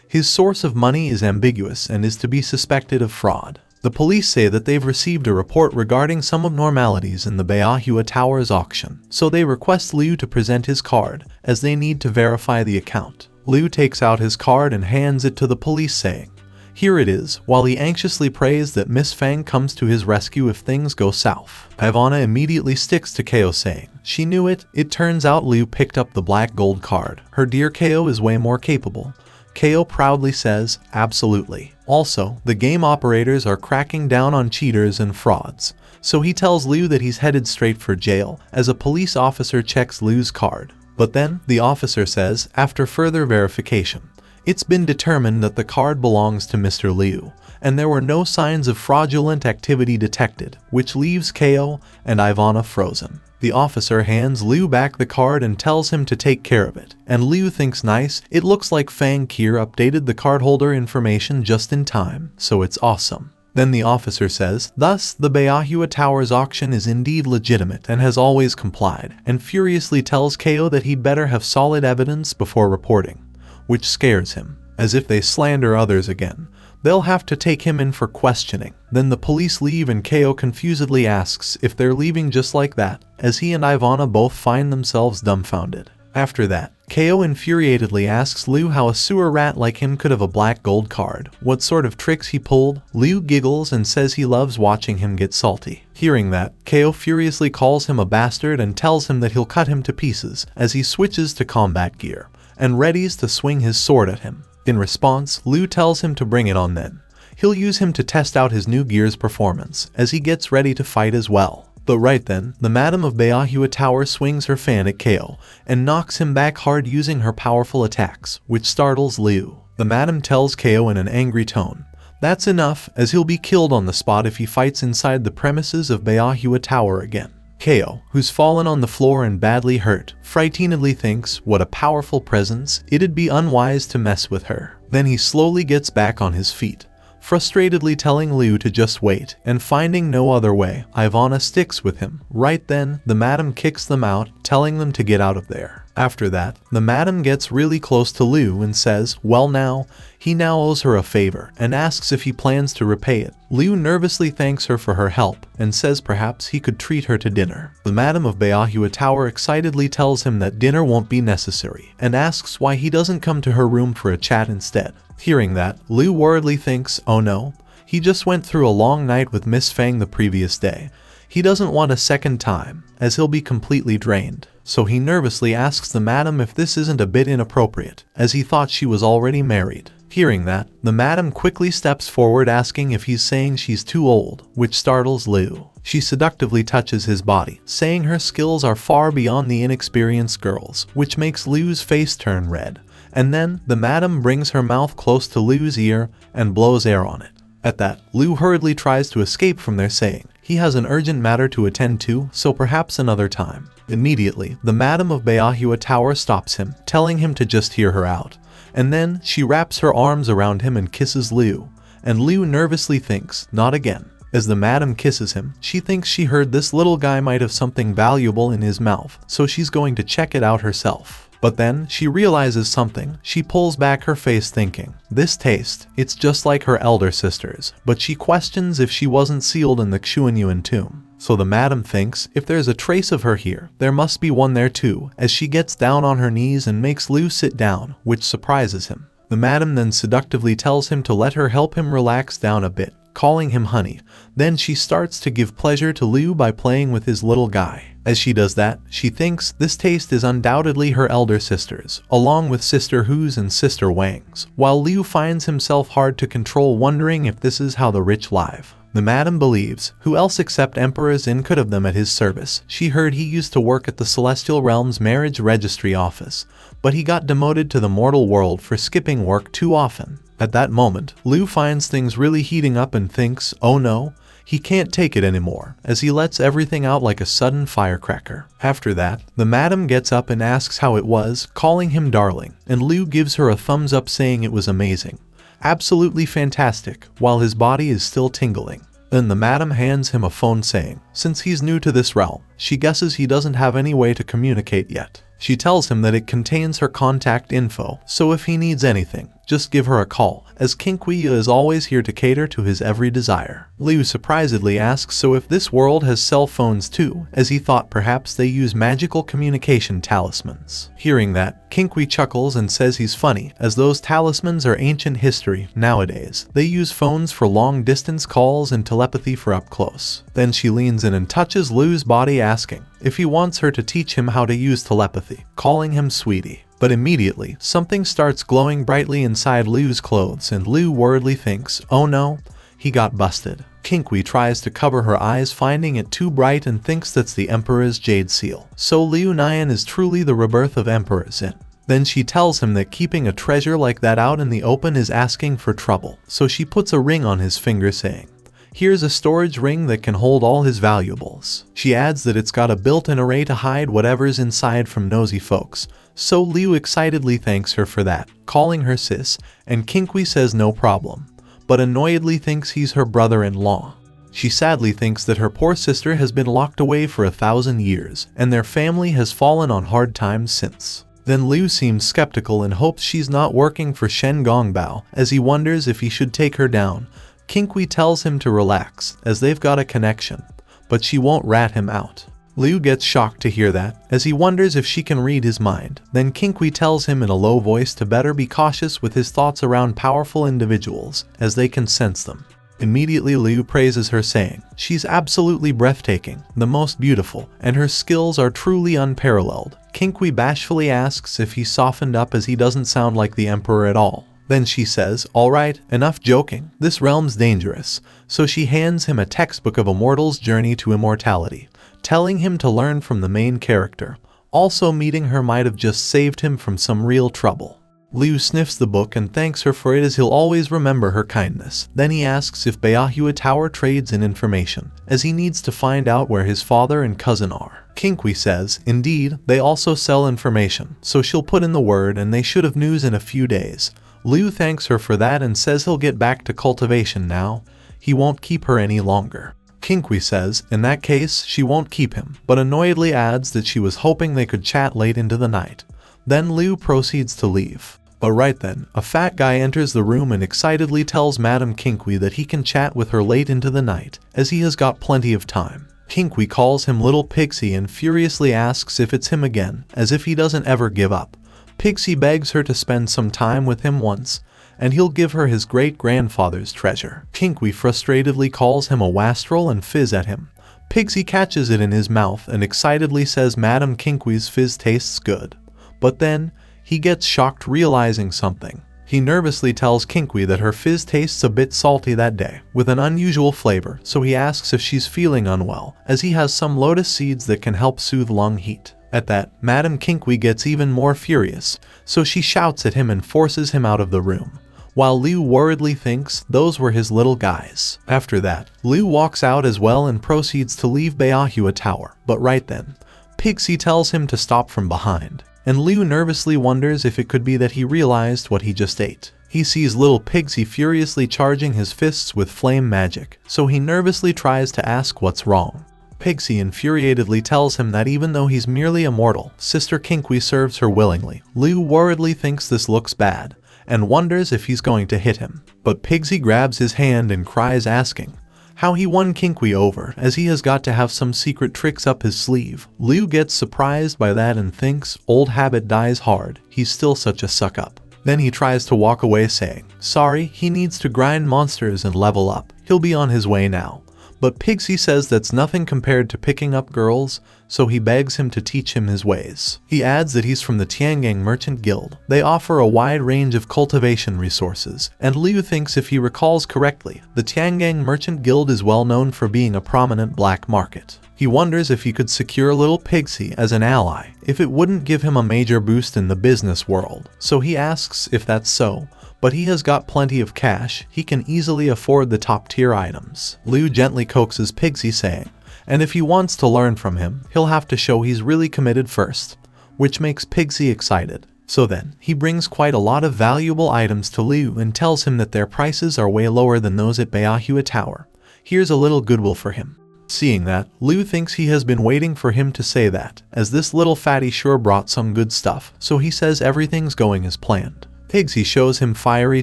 His source of money is ambiguous and is to be suspected of fraud. The police say that they've received a report regarding some abnormalities in the Beahua Tower's auction, so they request Liu to present his card, as they need to verify the account. Liu takes out his card and hands it to the police saying, "Here it is," while he anxiously prays that Miss Fang comes to his rescue if things go south. Ivana immediately sticks to Ko saying, she knew it. It turns out Liu picked up the black gold card. Her dear Ko is way more capable. Ko proudly says, absolutely. Also, the game operators are cracking down on cheaters and frauds, so he tells Liu that he's headed straight for jail, as a police officer checks Liu's card. But then, the officer says, after further verification, it's been determined that the card belongs to Mr. Liu, and there were no signs of fraudulent activity detected, which leaves Ko and Ivana frozen. The officer hands Liu back the card and tells him to take care of it, and Liu thinks nice, it looks like Fang Kier updated the cardholder information just in time, so it's awesome. Then the officer says, thus, the Beahua Tower's auction is indeed legitimate and has always complied, and furiously tells Ko that he'd better have solid evidence before reporting, which scares him, as if they slander others again. They'll have to take him in for questioning. Then the police leave and Ko confusedly asks if they're leaving just like that, as he and Ivana both find themselves dumbfounded. After that, Ko infuriatedly asks Liu how a sewer rat like him could have a black gold card, what sort of tricks he pulled. Liu giggles and says he loves watching him get salty. Hearing that, Ko furiously calls him a bastard and tells him that he'll cut him to pieces as he switches to combat gear and readies to swing his sword at him. In response, Liu tells him to bring it on then. He'll use him to test out his new gear's performance as he gets ready to fight as well. But right then, the Madam of Beahua Tower swings her fan at Ko and knocks him back hard using her powerful attacks, which startles Liu. The Madam tells Ko in an angry tone, that's enough, as he'll be killed on the spot if he fights inside the premises of Beahua Tower again. Ko, who's fallen on the floor and badly hurt, frightenedly thinks what a powerful presence, it'd be unwise to mess with her. Then he slowly gets back on his feet, frustratedly telling Liu to just wait, and finding no other way, Ivana sticks with him. Right then, the Madam kicks them out, telling them to get out of there. After that, the Madam gets really close to Liu and says, well now, he now owes her a favor, and asks if he plans to repay it. Liu nervously thanks her for her help, and says perhaps he could treat her to dinner. The Madam of Beahua Tower excitedly tells him that dinner won't be necessary, and asks why he doesn't come to her room for a chat instead. Hearing that, Liu worriedly thinks, oh no, he just went through a long night with Miss Fang the previous day. He doesn't want a second time, as he'll be completely drained. So he nervously asks the Madam if this isn't a bit inappropriate, as he thought she was already married. Hearing that, the Madam quickly steps forward asking if he's saying she's too old, which startles Liu. She seductively touches his body, saying her skills are far beyond the inexperienced girl's, which makes Liu's face turn red. And then, the Madam brings her mouth close to Liu's ear and blows air on it. At that, Liu hurriedly tries to escape from there saying he has an urgent matter to attend to, so perhaps another time. Immediately, the Madam of Beahua Tower stops him, telling him to just hear her out. And then, she wraps her arms around him and kisses Liu. And Liu nervously thinks, not again. As the Madam kisses him, she thinks she heard this little guy might have something valuable in his mouth, so she's going to check it out herself. But then, she realizes something. She pulls back her face thinking, this taste, it's just like her elder sister's. But she questions if she wasn't sealed in the Xuanyuan tomb. So the Madam thinks, if there's a trace of her here, there must be one there too, as she gets down on her knees and makes Liu sit down, which surprises him. The Madam then seductively tells him to let her help him relax down a bit, calling him honey. Then she starts to give pleasure to Liu by playing with his little guy. As she does that, she thinks this taste is undoubtedly her elder sister's, along with Sister Hu's and Sister Wang's, while Liu finds himself hard to control, wondering if this is how the rich live. The Madam believes, who else except Emperor Zin could have them at his service. She heard he used to work at the Celestial Realm's marriage registry office, but he got demoted to the mortal world for skipping work too often. At that moment, Liu finds things really heating up and thinks, oh no, he can't take it anymore, as he lets everything out like a sudden firecracker. After that, the Madam gets up and asks how it was, calling him darling, and Liu gives her a thumbs up saying it was amazing. Absolutely fantastic, while his body is still tingling. Then the Madam hands him a phone saying, since he's new to this realm, she guesses he doesn't have any way to communicate yet. She tells him that it contains her contact info, so if he needs anything, just give her a call, as King Zhou is always here to cater to his every desire. Liu surprisedly asks so if this world has cell phones too, as he thought perhaps they use magical communication talismans. Hearing that, King Zhou chuckles and says he's funny, as those talismans are ancient history. Nowadays, they use phones for long-distance calls and telepathy for up-close. Then she leans in and touches Liu's body asking if he wants her to teach him how to use telepathy, calling him sweetie. But immediately, something starts glowing brightly inside Liu's clothes and Liu worriedly thinks, oh no, he got busted. King Zhou tries to cover her eyes, finding it too bright, and thinks that's the Emperor's jade seal. So Liu Nian is truly the rebirth of Emperor Zin. Then she tells him that keeping a treasure like that out in the open is asking for trouble, so she puts a ring on his finger saying, here's a storage ring that can hold all his valuables. She adds that it's got a built-in array to hide whatever's inside from nosy folks, so Liu excitedly thanks her for that, calling her sis, and King Zhou says no problem, but annoyedly thinks he's her brother-in-law. She sadly thinks that her poor sister has been locked away for 1,000 years, and their family has fallen on hard times since. Then Liu seems skeptical and hopes she's not working for Shen Gongbao, as he wonders if he should take her down. King Zhou tells him to relax, as they've got a connection, but she won't rat him out. Liu gets shocked to hear that, as he wonders if she can read his mind. Then Qingque tells him in a low voice to better be cautious with his thoughts around powerful individuals, as they can sense them. Immediately Liu praises her, saying, "She's absolutely breathtaking, the most beautiful, and her skills are truly unparalleled." Qingque bashfully asks if he softened up as he doesn't sound like the emperor at all. Then she says, "Alright, enough joking, this realm's dangerous." So she hands him a textbook of a mortal's journey to immortality, telling him to learn from the main character. Also, meeting her might have just saved him from some real trouble. Liu sniffs the book and thanks her for it, as he'll always remember her kindness. Then he asks if Beahua Tower trades in information, as he needs to find out where his father and cousin are. Qingque says, indeed, they also sell information, so she'll put in the word and they should have news in a few days. Liu thanks her for that and says he'll get back to cultivation now. He won't keep her any longer. Qingque says, in that case, she won't keep him, but annoyedly adds that she was hoping they could chat late into the night. Then Liu proceeds to leave. But right then, a fat guy enters the room and excitedly tells Madame Qingque that he can chat with her late into the night, as he has got plenty of time. Qingque calls him Little Pixie and furiously asks if it's him again, as if he doesn't ever give up. Pixie begs her to spend some time with him once, and he'll give her his great-grandfather's treasure. Qingque frustratedly calls him a wastrel and fizz at him. Pixie catches it in his mouth and excitedly says Madame Qingque's fizz tastes good. But then, he gets shocked realizing something. He nervously tells Qingque that her fizz tastes a bit salty that day, with an unusual flavor, so he asks if she's feeling unwell, as he has some lotus seeds that can help soothe lung heat. At that, Madame Qingque gets even more furious, so she shouts at him and forces him out of the room, while Liu worriedly thinks those were his little guys. After that, Liu walks out as well and proceeds to leave Beahua Tower, but right then, Pixie tells him to stop from behind, and Liu nervously wonders if it could be that he realized what he just ate. He sees Little Pixie furiously charging his fists with flame magic, so he nervously tries to ask what's wrong. Pixie infuriatedly tells him that even though he's merely a mortal, Sister Qingque serves her willingly. Liu worriedly thinks this looks bad, and wonders if he's going to hit him. But Pixie grabs his hand and cries, asking how he won Qingque over, as he has got to have some secret tricks up his sleeve. Liu gets surprised by that and thinks, old habit dies hard, he's still such a suck-up. Then he tries to walk away saying, sorry, he needs to grind monsters and level up, he'll be on his way now. But Pixie says that's nothing compared to picking up girls, so he begs him to teach him his ways. He adds that he's from the Tiangang Merchant Guild. They offer a wide range of cultivation resources, and Liu thinks if he recalls correctly, the Tiangang Merchant Guild is well known for being a prominent black market. He wonders if he could secure Little Pixie as an ally, if it wouldn't give him a major boost in the business world. So he asks if that's so, but he has got plenty of cash, he can easily afford the top tier items. Liu gently coaxes Pixie saying, and if he wants to learn from him, he'll have to show he's really committed first, which makes Pixie excited. So then, he brings quite a lot of valuable items to Liu and tells him that their prices are way lower than those at Beahua Tower. Here's a little goodwill for him. Seeing that, Liu thinks he has been waiting for him to say that, as this little fatty sure brought some good stuff, so he says everything's going as planned. Pixie shows him fiery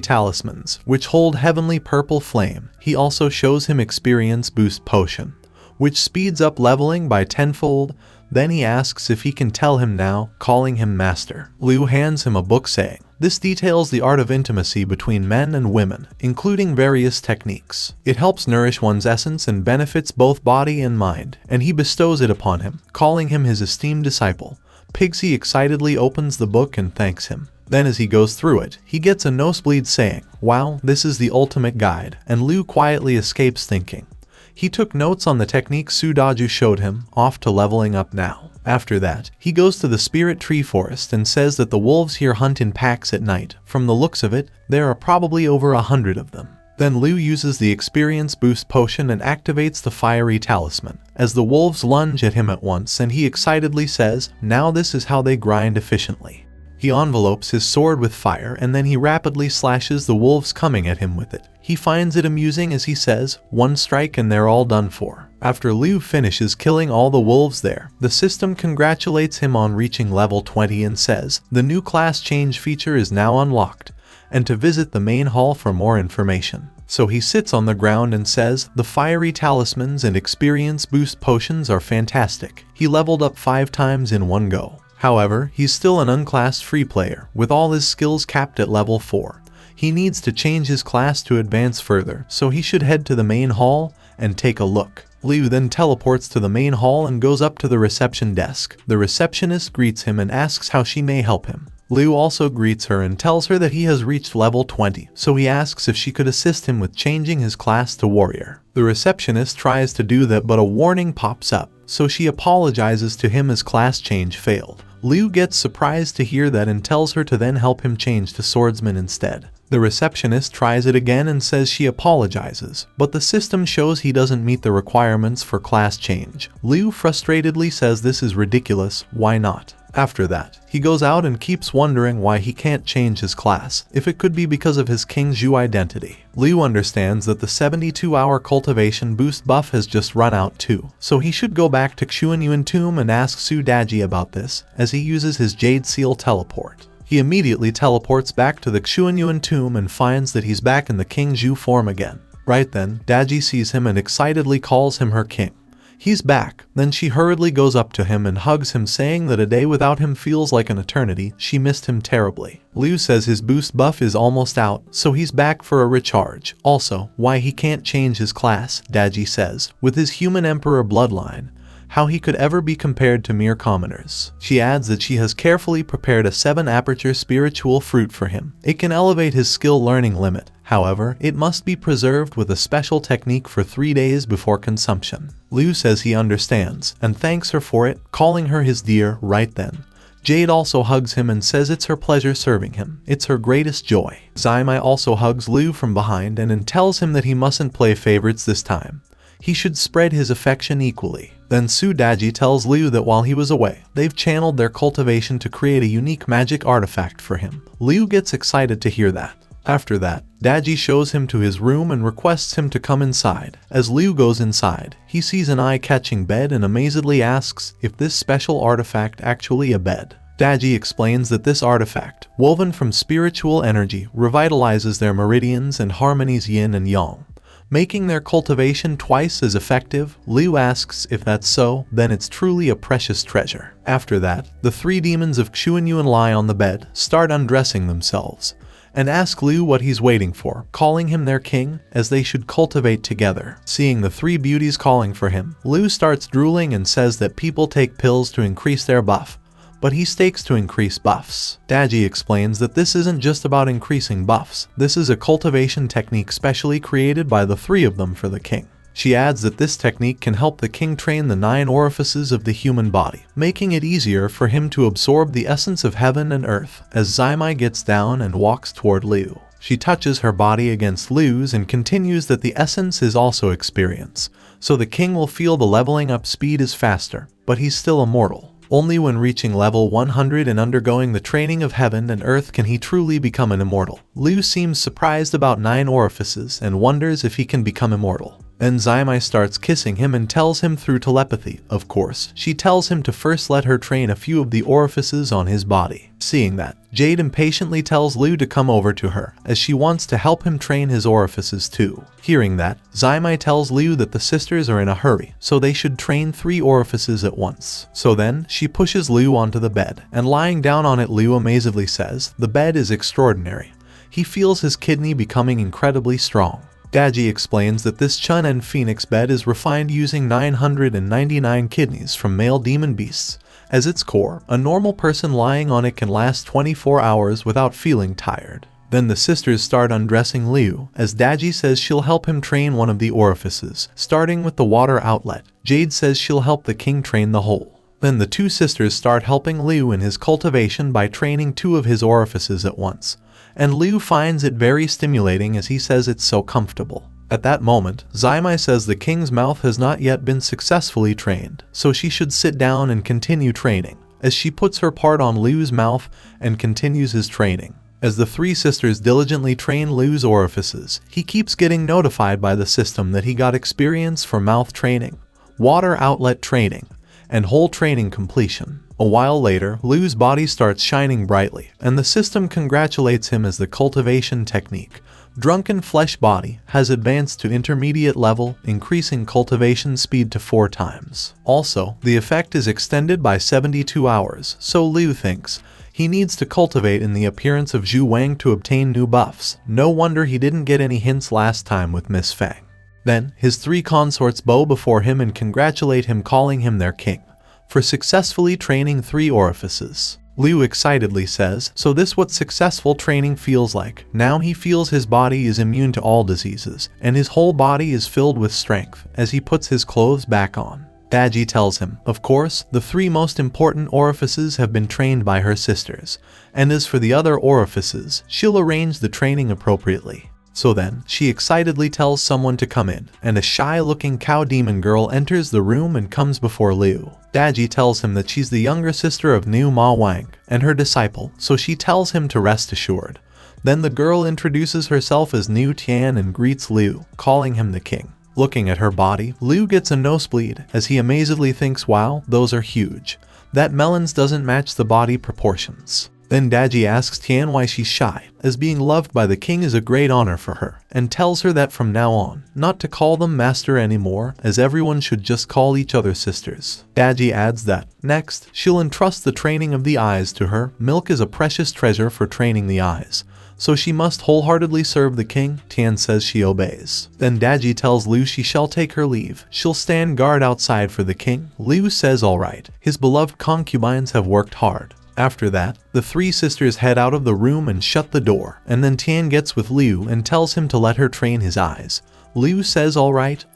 talismans, which hold heavenly purple flame. He also shows him experience boost potion, which speeds up leveling by tenfold. Then he asks if he can tell him now, calling him master. Liu hands him a book saying, this details the art of intimacy between men and women, including various techniques. It helps nourish one's essence and benefits both body and mind, and he bestows it upon him, calling him his esteemed disciple. Pixie excitedly opens the book and thanks him. Then as he goes through it, he gets a nosebleed saying, wow, this is the ultimate guide, and Liu quietly escapes thinking. He took notes on the technique Sudaju showed him, off to leveling up now. After that, he goes to the Spirit Tree Forest and says that the wolves here hunt in packs at night. From the looks of it, there are probably over 100 of them. Then Liu uses the experience boost potion and activates the fiery talisman, as the wolves lunge at him at once, and he excitedly says, now this is how they grind efficiently. He envelopes his sword with fire and then he rapidly slashes the wolves coming at him with it. He finds it amusing as he says, one strike and they're all done for. After Liu finishes killing all the wolves there, the system congratulates him on reaching level 20 and says, the new class change feature is now unlocked, and to visit the main hall for more information. So he sits on the ground and says, "The fiery talismans and experience boost potions are fantastic." He leveled up 5 times in one go. However, he's still an unclassed free player, with all his skills capped at level 4. He needs to change his class to advance further, so he should head to the main hall and take a look. Liu then teleports to the main hall and goes up to the reception desk. The receptionist greets him and asks how she may help him. Liu also greets her and tells her that he has reached level 20, so he asks if she could assist him with changing his class to warrior. The receptionist tries to do that, but a warning pops up, so she apologizes to him as class change failed. Liu gets surprised to hear that and tells her to then help him change to swordsman instead. The receptionist tries it again and says she apologizes, but the system shows he doesn't meet the requirements for class change. Liu frustratedly says this is ridiculous, why not? After that, he goes out and keeps wondering why he can't change his class, if it could be because of his King Zhou identity. Liu understands that the 72-hour cultivation boost buff has just run out too, so he should go back to Xuanyuan Tomb and ask Su Daji about this, as he uses his Jade Seal teleport. He immediately teleports back to the Xuanyuan Tomb and finds that he's back in the King Zhou form again. Right then, Daji sees him and excitedly calls him her king. He's back, then she hurriedly goes up to him and hugs him, saying that a day without him feels like an eternity. She missed him terribly. Liu says his boost buff is almost out, so he's back for a recharge. Also, why he can't change his class, Daji says, with his human emperor bloodline, how he could ever be compared to mere commoners. She adds that she has carefully prepared a 7-aperture spiritual fruit for him. It can elevate his skill learning limit. However, it must be preserved with a special technique for 3 days before consumption. Liu says he understands, and thanks her for it, calling her his dear. Right then, Jade also hugs him and says it's her pleasure serving him. It's her greatest joy. Zaimai also hugs Liu from behind and tells him that he mustn't play favorites this time. He should spread his affection equally. Then Su Daji tells Liu that while he was away, they've channeled their cultivation to create a unique magic artifact for him. Liu gets excited to hear that. After that, Daji shows him to his room and requests him to come inside. As Liu goes inside, he sees an eye-catching bed and amazedly asks if this special artifact actually a bed. Daji explains that this artifact, woven from spiritual energy, revitalizes their meridians and harmonies yin and yang, making their cultivation twice as effective. Liu asks if that's so, then it's truly a precious treasure. After that, the 3 demons of Xuanyuan lie on the bed, start undressing themselves, and ask Liu what he's waiting for, calling him their king, as they should cultivate together. Seeing the 3 beauties calling for him, Liu starts drooling and says that people take pills to increase their buff, but he stakes to increase buffs. Daji explains that this isn't just about increasing buffs, this is a cultivation technique specially created by the 3 of them for the king. She adds that this technique can help the king train the 9 orifices of the human body, making it easier for him to absorb the essence of heaven and earth. As Zaimai gets down and walks toward Liu, she touches her body against Liu's and continues that the essence is also experience, so the king will feel the leveling up speed is faster, but he's still immortal. Only when reaching level 100 and undergoing the training of heaven and earth can he truly become an immortal. Liu seems surprised about 9 orifices and wonders if he can become immortal. Then Zaimai starts kissing him and tells him through telepathy, of course. She tells him to first let her train a few of the orifices on his body. Seeing that, Jade impatiently tells Liu to come over to her, as she wants to help him train his orifices too. Hearing that, Zaimai tells Liu that the sisters are in a hurry, so they should train 3 orifices at once. So then, she pushes Liu onto the bed, and lying down on it, Liu amazedly says, "The bed is extraordinary." He feels his kidney becoming incredibly strong. Daji explains that this Chun and Phoenix bed is refined using 999 kidneys from male demon beasts. As its core, a normal person lying on it can last 24 hours without feeling tired. Then the sisters start undressing Liu, as Daji says she'll help him train one of the orifices, starting with the water outlet. Jade says she'll help the king train the whole. Then the 2 sisters start helping Liu in his cultivation by training 2 of his orifices at once, and Liu finds it very stimulating as he says it's so comfortable. At that moment, Zaimai says the king's mouth has not yet been successfully trained, so she should sit down and continue training, as she puts her part on Liu's mouth and continues his training. As the 3 sisters diligently train Liu's orifices, he keeps getting notified by the system that he got experience for mouth training, water outlet training, and whole training completion. A while later, Liu's body starts shining brightly, and the system congratulates him as the cultivation technique Drunken Flesh Body has advanced to intermediate level, increasing cultivation speed to 4 times. Also, the effect is extended by 72 hours, so Liu thinks he needs to cultivate in the appearance of Zhu Wang to obtain new buffs. No wonder he didn't get any hints last time with Miss Fang. Then, his 3 consorts bow before him and congratulate him, calling him their king for successfully training 3 orifices. Liu excitedly says, so this what successful training feels like. Now he feels his body is immune to all diseases, and his whole body is filled with strength as he puts his clothes back on. Daji tells him, of course, the 3 most important orifices have been trained by her sisters, and as for the other orifices, she'll arrange the training appropriately. So then, she excitedly tells someone to come in, and a shy-looking cow demon girl enters the room and comes before Liu. Daji tells him that she's the younger sister of Niu Ma Wang and her disciple, so she tells him to rest assured. Then the girl introduces herself as Niu Tian and greets Liu, calling him the king. Looking at her body, Liu gets a nosebleed as he amazedly thinks, wow, those are huge. That melons doesn't match the body proportions. Then Daji asks Tian why she's shy, as being loved by the king is a great honor for her, and tells her that from now on, not to call them master anymore, as everyone should just call each other sisters. Daji adds that, next, she'll entrust the training of the eyes to her. Milk is a precious treasure for training the eyes, so she must wholeheartedly serve the king. Tian says she obeys. Then Daji tells Liu she shall take her leave. She'll stand guard outside for the king. Liu says alright, his beloved concubines have worked hard. After that, the 3 sisters head out of the room and shut the door, and then Tian gets with Liu and tells him to let her train his eyes. Liu says alright,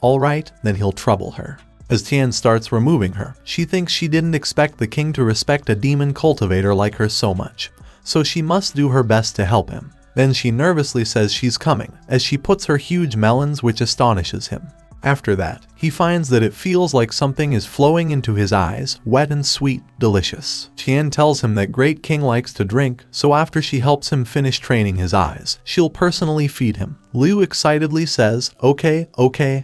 then he'll trouble her. As Tian starts removing her, she thinks she didn't expect the king to respect a demon cultivator like her so much, so she must do her best to help him. Then she nervously says she's coming, as she puts her huge melons, which astonishes him. After that, he finds that it feels like something is flowing into his eyes, wet and sweet, delicious. Tian tells him that Great King likes to drink, so after she helps him finish training his eyes, she'll personally feed him. Liu excitedly says, okay,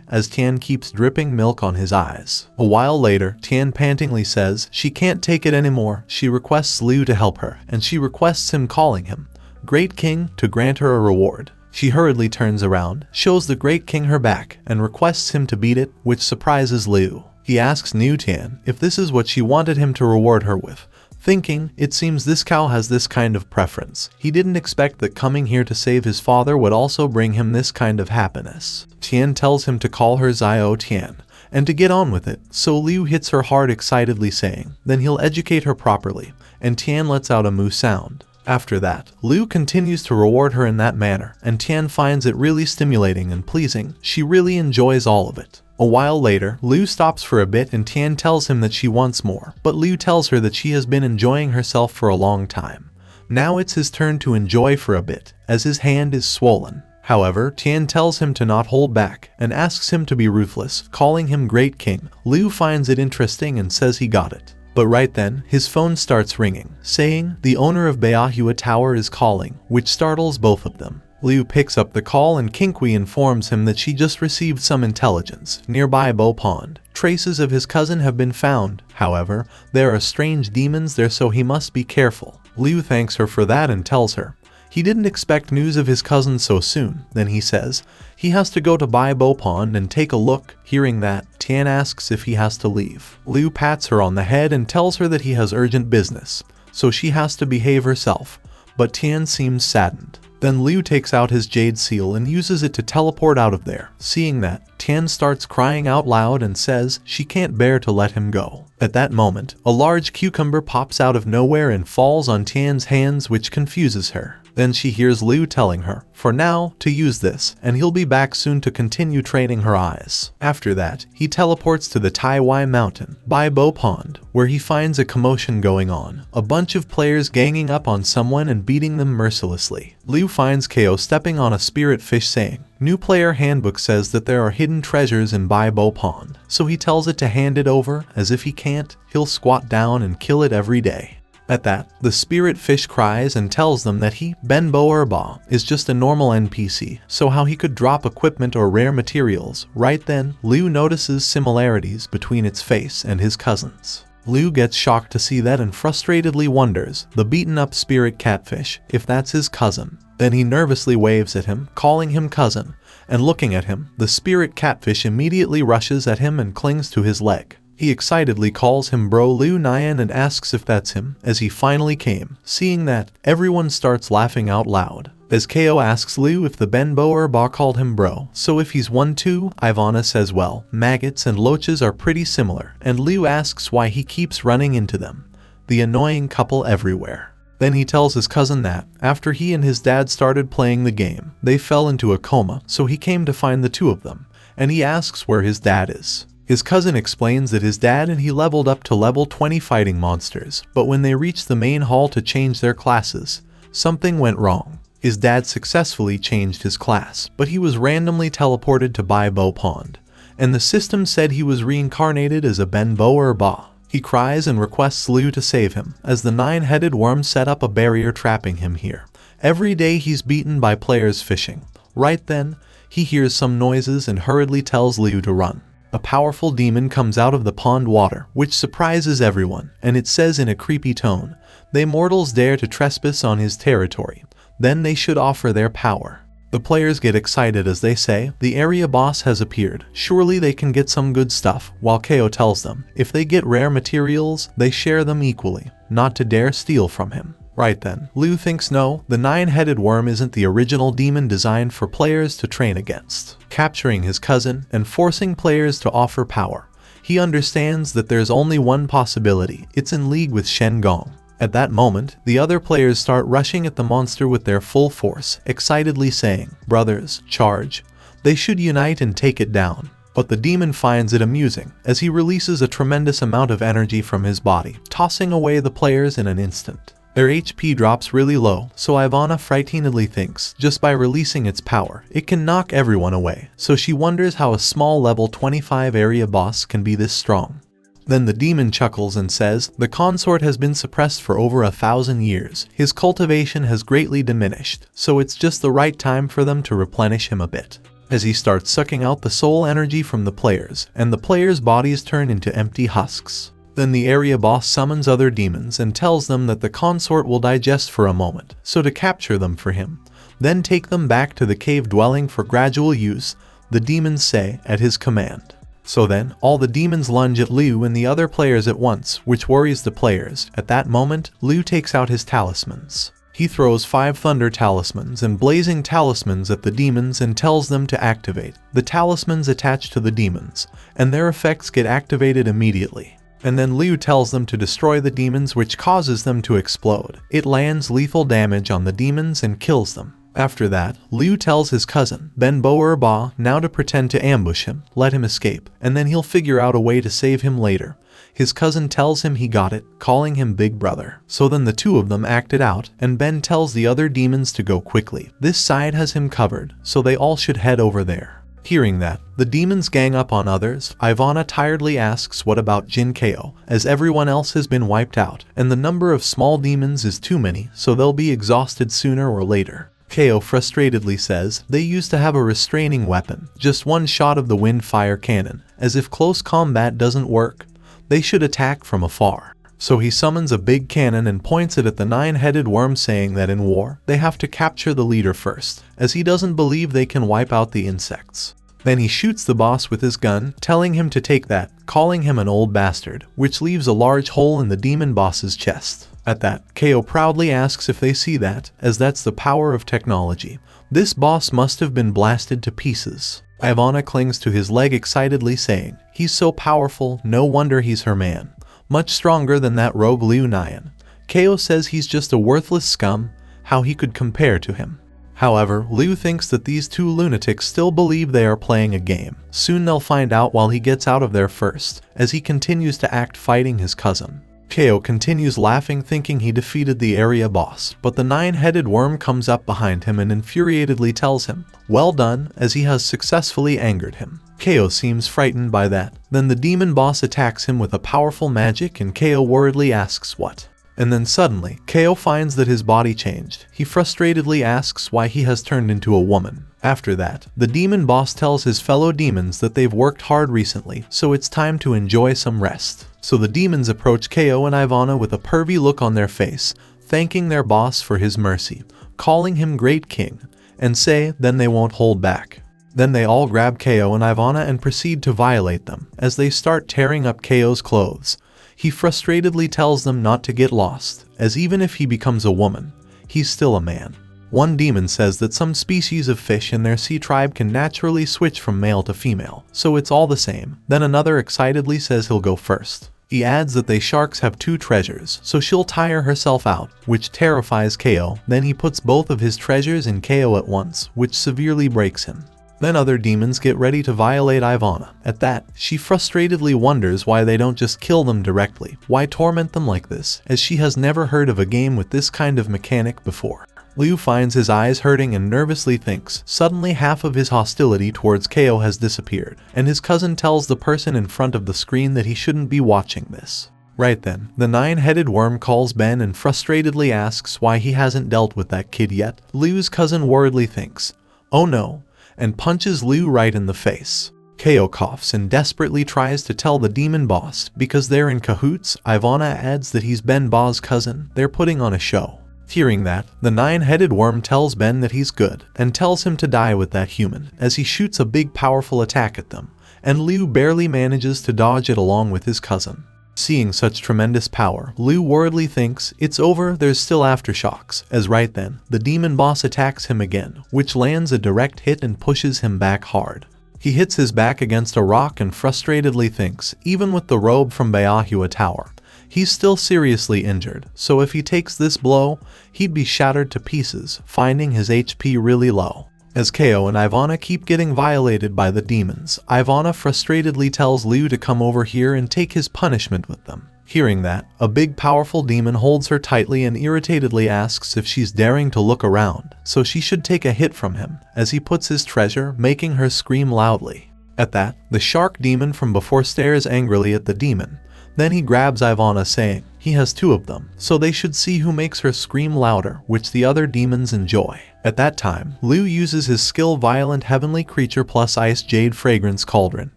as Tian keeps dripping milk on his eyes. A while later, Tian pantingly says she can't take it anymore. She requests Liu to help her, and she requests him, calling him Great King, to grant her a reward. She hurriedly turns around, shows the Great King her back, and requests him to beat it, which surprises Liu. He asks Niu Tian if this is what she wanted him to reward her with, thinking, it seems this cow has this kind of preference. He didn't expect that coming here to save his father would also bring him this kind of happiness. Tian tells him to call her Zio Tian, and to get on with it, so Liu hits her hard excitedly saying, then he'll educate her properly, and Tian lets out a moo sound. After that, Liu continues to reward her in that manner, and Tian finds it really stimulating and pleasing. She really enjoys all of it. A while later, Liu stops for a bit and Tian tells him that she wants more, but Liu tells her that she has been enjoying herself for a long time. Now it's his turn to enjoy for a bit, as his hand is swollen. However, Tian tells him to not hold back, and asks him to be ruthless, calling him Great King. Liu finds it interesting and says he got it. But right then, his phone starts ringing, saying, the owner of Beahua Tower is calling, which startles both of them. Liu picks up the call and Kinkui informs him that she just received some intelligence. Nearby Bo Pond, traces of his cousin have been found. However, there are strange demons there, so he must be careful. Liu thanks her for that and tells her he didn't expect news of his cousin so soon. Then he says he has to go to Bo Pond and take a look. Hearing that, Tian asks if he has to leave. Liu pats her on the head and tells her that he has urgent business, so she has to behave herself, but Tian seems saddened. Then Liu takes out his jade seal and uses it to teleport out of there. Seeing that, Tian starts crying out loud and says she can't bear to let him go. At that moment, a large cucumber pops out of nowhere and falls on Tian's hands, which confuses her. Then she hears Liu telling her, for now, to use this, and he'll be back soon to continue training her eyes. After that, he teleports to the Tai Wai Mountain, by Bo Pond, where he finds a commotion going on, a bunch of players ganging up on someone and beating them mercilessly. Liu finds Ko stepping on a spirit fish saying, new player handbook says that there are hidden treasures in Bo Pond, so he tells it to hand it over, as if he can't, he'll squat down and kill it every day. At that, the spirit fish cries and tells them that he, Benbo Erba, is just a normal NPC, so how he could drop equipment or rare materials. Right then, Liu notices similarities between its face and his cousin's. Liu gets shocked to see that and frustratedly wonders, the beaten up spirit catfish, if that's his cousin. Then he nervously waves at him, calling him cousin, and looking at him, the spirit catfish immediately rushes at him and clings to his leg. He excitedly calls him bro Liu Nian and asks if that's him, as he finally came. Seeing that, everyone starts laughing out loud. As KO asks Liu if the Benbo or Ba called him bro, so if he's one too, Ivana says well, maggots and loaches are pretty similar, and Liu asks why he keeps running into them. The annoying couple everywhere. Then he tells his cousin that, after he and his dad started playing the game, they fell into a coma, so he came to find the two of them, and he asks where his dad is. His cousin explains that his dad and he leveled up to level 20 fighting monsters, but when they reached the main hall to change their classes, something went wrong. His dad successfully changed his class, but he was randomly teleported to Baibo Pond, and the system said he was reincarnated as a Benbo or Ba. He cries and requests Liu to save him, as the 9-headed worm set up a barrier trapping him here. Every day he's beaten by players fishing. Right then, he hears some noises and hurriedly tells Liu to run. A powerful demon comes out of the pond water, which surprises everyone, and it says in a creepy tone, "They mortals dare to trespass on his territory, then they should offer their power." The players get excited as they say, the area boss has appeared, surely they can get some good stuff, while KO tells them, if they get rare materials, they share them equally, not to dare steal from him. Right then, Liu thinks no, the 9-headed worm isn't the original demon designed for players to train against. Capturing his cousin and forcing players to offer power, he understands that there's only one possibility, it's in league with Shen Gong. At that moment, the other players start rushing at the monster with their full force, excitedly saying, "Brothers, charge. They should unite and take it down." But the demon finds it amusing, as he releases a tremendous amount of energy from his body, tossing away the players in an instant. Their HP drops really low, so Ivana frighteningly thinks, just by releasing its power, it can knock everyone away, so she wonders how a small level 25 area boss can be this strong. Then the demon chuckles and says, the consort has been suppressed for over 1,000 years. His cultivation has greatly diminished, so it's just the right time for them to replenish him a bit. As he starts sucking out the soul energy from the players, and the players' bodies turn into empty husks. Then the area boss summons other demons and tells them that the consort will digest for a moment, so to capture them for him, then take them back to the cave dwelling for gradual use, the demons say, at his command. So then, all the demons lunge at Liu and the other players at once, which worries the players. At that moment, Liu takes out his talismans. He throws 5 thunder talismans and blazing talismans at the demons and tells them to activate. The talismans attach to the demons, and their effects get activated immediately. And then Liu tells them to destroy the demons, which causes them to explode. It lands lethal damage on the demons and kills them. After that, Liu tells his cousin, Benbo or Ba, now to pretend to ambush him, let him escape, and then he'll figure out a way to save him later. His cousin tells him he got it, calling him Big Brother. So then the two of them act it out, and Ben tells the other demons to go quickly. This side has him covered, so they all should head over there. Hearing that, the demons gang up on others. Ivana tiredly asks what about Jin KO, as everyone else has been wiped out, and the number of small demons is too many, so they'll be exhausted sooner or later. KO frustratedly says they used to have a restraining weapon, just one shot of the wind fire cannon, as if close combat doesn't work, they should attack from afar. So he summons a big cannon and points it at the 9-headed worm, saying that in war, they have to capture the leader first, as he doesn't believe they can wipe out the insects. Then he shoots the boss with his gun, telling him to take that, calling him an old bastard, which leaves a large hole in the demon boss's chest. At that, KO proudly asks if they see that, as that's the power of technology. This boss must have been blasted to pieces. Ivana clings to his leg excitedly, saying, he's so powerful, no wonder he's her man. Much stronger than that rogue Liu Nian. KO says he's just a worthless scum, how he could compare to him. However, Liu thinks that these two lunatics still believe they are playing a game. Soon they'll find out while he gets out of there first, as he continues to act fighting his cousin. KO continues laughing, thinking he defeated the area boss, but the 9-headed worm comes up behind him and infuriatedly tells him, well done, as he has successfully angered him. KO seems frightened by that. Then the demon boss attacks him with a powerful magic and KO worriedly asks what. And then suddenly, KO finds that his body changed. He frustratedly asks why he has turned into a woman. After that, the demon boss tells his fellow demons that they've worked hard recently, so it's time to enjoy some rest. So the demons approach KO and Ivana with a pervy look on their face, thanking their boss for his mercy, calling him great king, and say then they won't hold back. Then they all grab KO and Ivana and proceed to violate them as they start tearing up KO's clothes. He frustratedly tells them not to get lost, as even if he becomes a woman, he's still a man. One demon says that some species of fish in their sea tribe can naturally switch from male to female, so it's all the same. Then another excitedly says he'll go first. He adds that they sharks have 2 treasures, so she'll tire herself out, which terrifies KO. Then he puts both of his treasures in KO at once, which severely breaks him. Then other demons get ready to violate Ivana. At that, she frustratedly wonders why they don't just kill them directly. Why torment them like this, as she has never heard of a game with this kind of mechanic before. Liu finds his eyes hurting and nervously thinks. Suddenly half of his hostility towards KO has disappeared, and his cousin tells the person in front of the screen that he shouldn't be watching this. Right then, the 9-headed worm calls Ben and frustratedly asks why he hasn't dealt with that kid yet. Liu's cousin worriedly thinks, "Oh no," and punches Liu right in the face. KO coughs and desperately tries to tell the demon boss because they're in cahoots. Ivana adds that he's Ben Ba's cousin. They're putting on a show. Hearing that, the 9-headed worm tells Ben that he's good and tells him to die with that human as he shoots a big powerful attack at them, and Liu barely manages to dodge it along with his cousin. Seeing such tremendous power, Liu worriedly thinks it's over. There's still aftershocks, as right then, the demon boss attacks him again, which lands a direct hit and pushes him back hard. He hits his back against a rock and frustratedly thinks, even with the robe from Beahua Tower, he's still seriously injured, so if he takes this blow, he'd be shattered to pieces, finding his HP really low. As KO and Ivana keep getting violated by the demons, Ivana frustratedly tells Liu to come over here and take his punishment with them. Hearing that, a big powerful demon holds her tightly and irritatedly asks if she's daring to look around, so she should take a hit from him, as he puts his treasure, making her scream loudly. At that, the shark demon from before stares angrily at the demon. Then he grabs Ivana saying he has 2 of them, so they should see who makes her scream louder, which the other demons enjoy. At that time, Liu uses his skill Violent Heavenly Creature plus Ice Jade Fragrance Cauldron,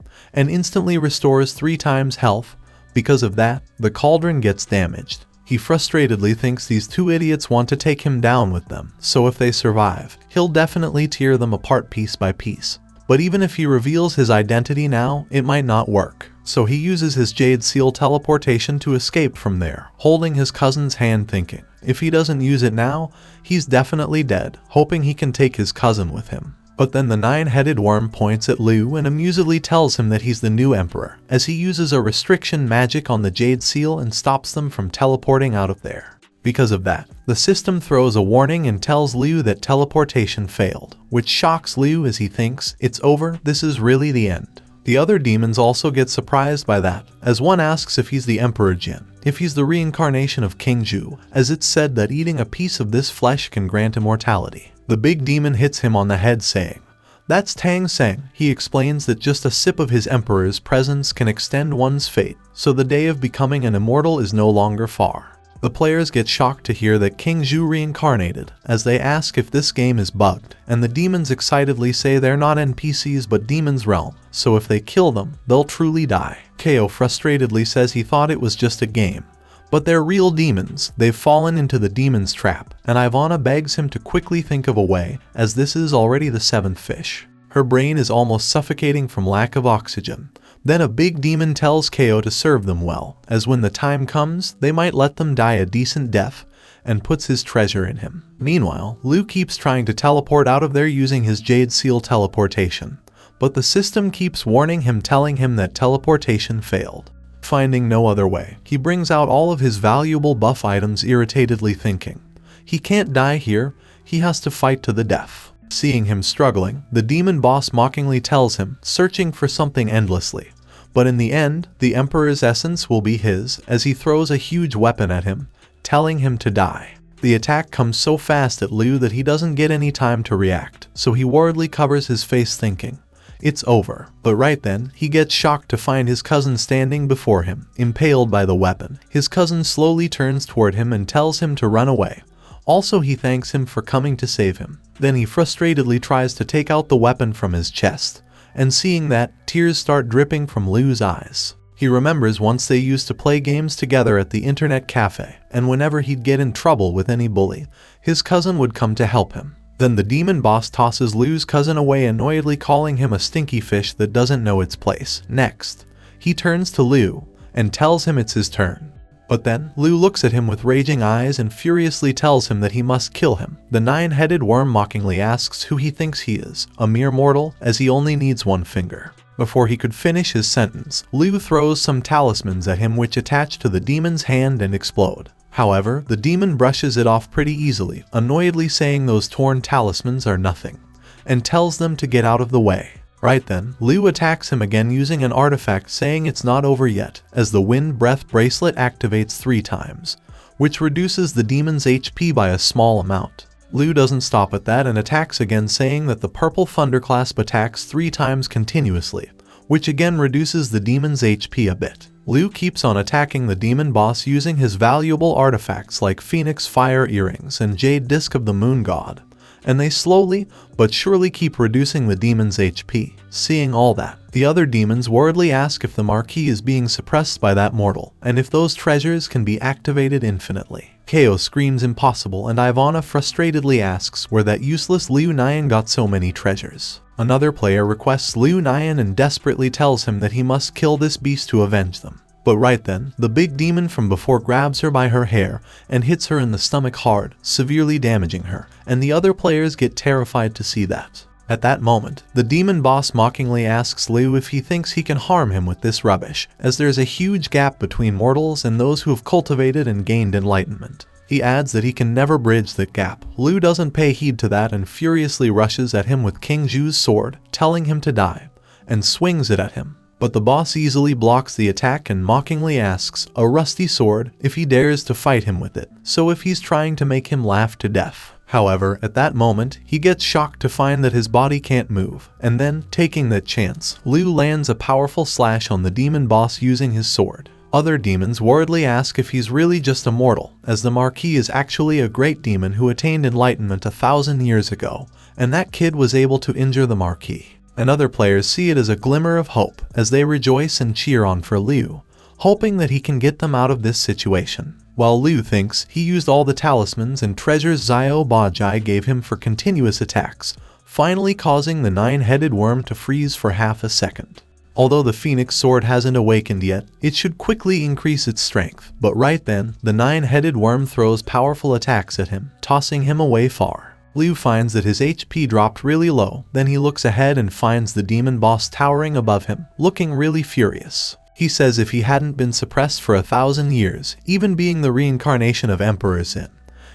and instantly restores 3 times health. Because of that, the cauldron gets damaged. He frustratedly thinks these 2 idiots want to take him down with them, so if they survive, he'll definitely tear them apart piece by piece. But even if he reveals his identity now, it might not work. So he uses his Jade Seal teleportation to escape from there, holding his cousin's hand thinking, if he doesn't use it now, he's definitely dead, hoping he can take his cousin with him. But then the 9-headed worm points at Liu and amusedly tells him that he's the new emperor, as he uses a restriction magic on the Jade Seal and stops them from teleporting out of there. Because of that, the system throws a warning and tells Liu that teleportation failed, which shocks Liu as he thinks, it's over, this is really the end. The other demons also get surprised by that, as one asks if he's the Emperor Jin, if he's the reincarnation of King Zhou, as it's said that eating a piece of this flesh can grant immortality. The big demon hits him on the head saying, "That's Tang Seng." He explains that just a sip of his emperor's presence can extend one's fate, so the day of becoming an immortal is no longer far. The players get shocked to hear that King Zhou reincarnated, as they ask if this game is bugged, and the demons excitedly say they're not NPCs but Demon's Realm, so if they kill them, they'll truly die. KO frustratedly says he thought it was just a game, but they're real demons. They've fallen into the demon's trap, and Ivana begs him to quickly think of a way, as this is already the 7th fish. Her brain is almost suffocating from lack of oxygen. Then a big demon tells KO to serve them well, as when the time comes, they might let them die a decent death, and puts his treasure in him. Meanwhile, Liu keeps trying to teleport out of there using his Jade Seal teleportation, but the system keeps warning him, telling him that teleportation failed. Finding no other way, he brings out all of his valuable buff items, irritatedly thinking, he can't die here, he has to fight to the death. Seeing him struggling, the demon boss mockingly tells him, searching for something endlessly. But in the end, the Emperor's essence will be his, as he throws a huge weapon at him, telling him to die. The attack comes so fast at Liu that he doesn't get any time to react, so he worriedly covers his face thinking, it's over. But right then, he gets shocked to find his cousin standing before him, impaled by the weapon. His cousin slowly turns toward him and tells him to run away. Also, he thanks him for coming to save him. Then he frustratedly tries to take out the weapon from his chest, and seeing that, tears start dripping from Liu's eyes. He remembers once they used to play games together at the internet cafe, and whenever he'd get in trouble with any bully, his cousin would come to help him. Then the demon boss tosses Liu's cousin away, annoyedly calling him a stinky fish that doesn't know its place. Next, he turns to Liu and tells him it's his turn. But then, Liu looks at him with raging eyes and furiously tells him that he must kill him. The nine-headed worm mockingly asks who he thinks he is, a mere mortal, as he only needs one finger. Before he could finish his sentence, Liu throws some talismans at him which attach to the demon's hand and explode. However, the demon brushes it off pretty easily, annoyedly saying those torn talismans are nothing, and tells them to get out of the way. Right then, Liu attacks him again using an artifact, saying it's not over yet, as the wind breath bracelet activates 3 times, which reduces the demon's HP by a small amount. Liu doesn't stop at that and attacks again, saying that the purple thunderclasp attacks 3 times continuously, which again reduces the demon's HP a bit. Liu keeps on attacking the demon boss using his valuable artifacts like Phoenix Fire Earrings and Jade Disc of the Moon God, and they slowly but surely keep reducing the demon's HP. Seeing all that, the other demons worriedly ask if the marquee is being suppressed by that mortal, and if those treasures can be activated infinitely. Ko screams impossible, and Ivana frustratedly asks where that useless Liu Nian got so many treasures. Another player requests Liu Nian and desperately tells him that he must kill this beast to avenge them. But right then, the big demon from before grabs her by her hair and hits her in the stomach hard, severely damaging her, and the other players get terrified to see that. At that moment, the demon boss mockingly asks Liu if he thinks he can harm him with this rubbish, as there's a huge gap between mortals and those who have cultivated and gained enlightenment. He adds that he can never bridge that gap. Liu doesn't pay heed to that and furiously rushes at him with King Zhou's sword, telling him to die, and swings it at him. But the boss easily blocks the attack and mockingly asks a rusty sword if he dares to fight him with it, so if he's trying to make him laugh to death. However, at that moment, he gets shocked to find that his body can't move, and then, taking that chance, Liu lands a powerful slash on the demon boss using his sword. Other demons worriedly ask if he's really just a mortal, as the Marquis is actually a great demon who attained enlightenment 1,000 years ago, and that kid was able to injure the Marquis. And other players see it as a glimmer of hope, as they rejoice and cheer on for Liu, hoping that he can get them out of this situation. While Liu thinks he used all the talismans and treasures Xiao Bajai gave him for continuous attacks, finally causing the nine-headed worm to freeze for half a second. Although the Phoenix sword hasn't awakened yet, it should quickly increase its strength, but right then, the nine-headed worm throws powerful attacks at him, tossing him away far. Liu finds that his HP dropped really low, then he looks ahead and finds the demon boss towering above him, looking really furious. He says if he hadn't been suppressed for 1,000 years, even being the reincarnation of Emperor Xin,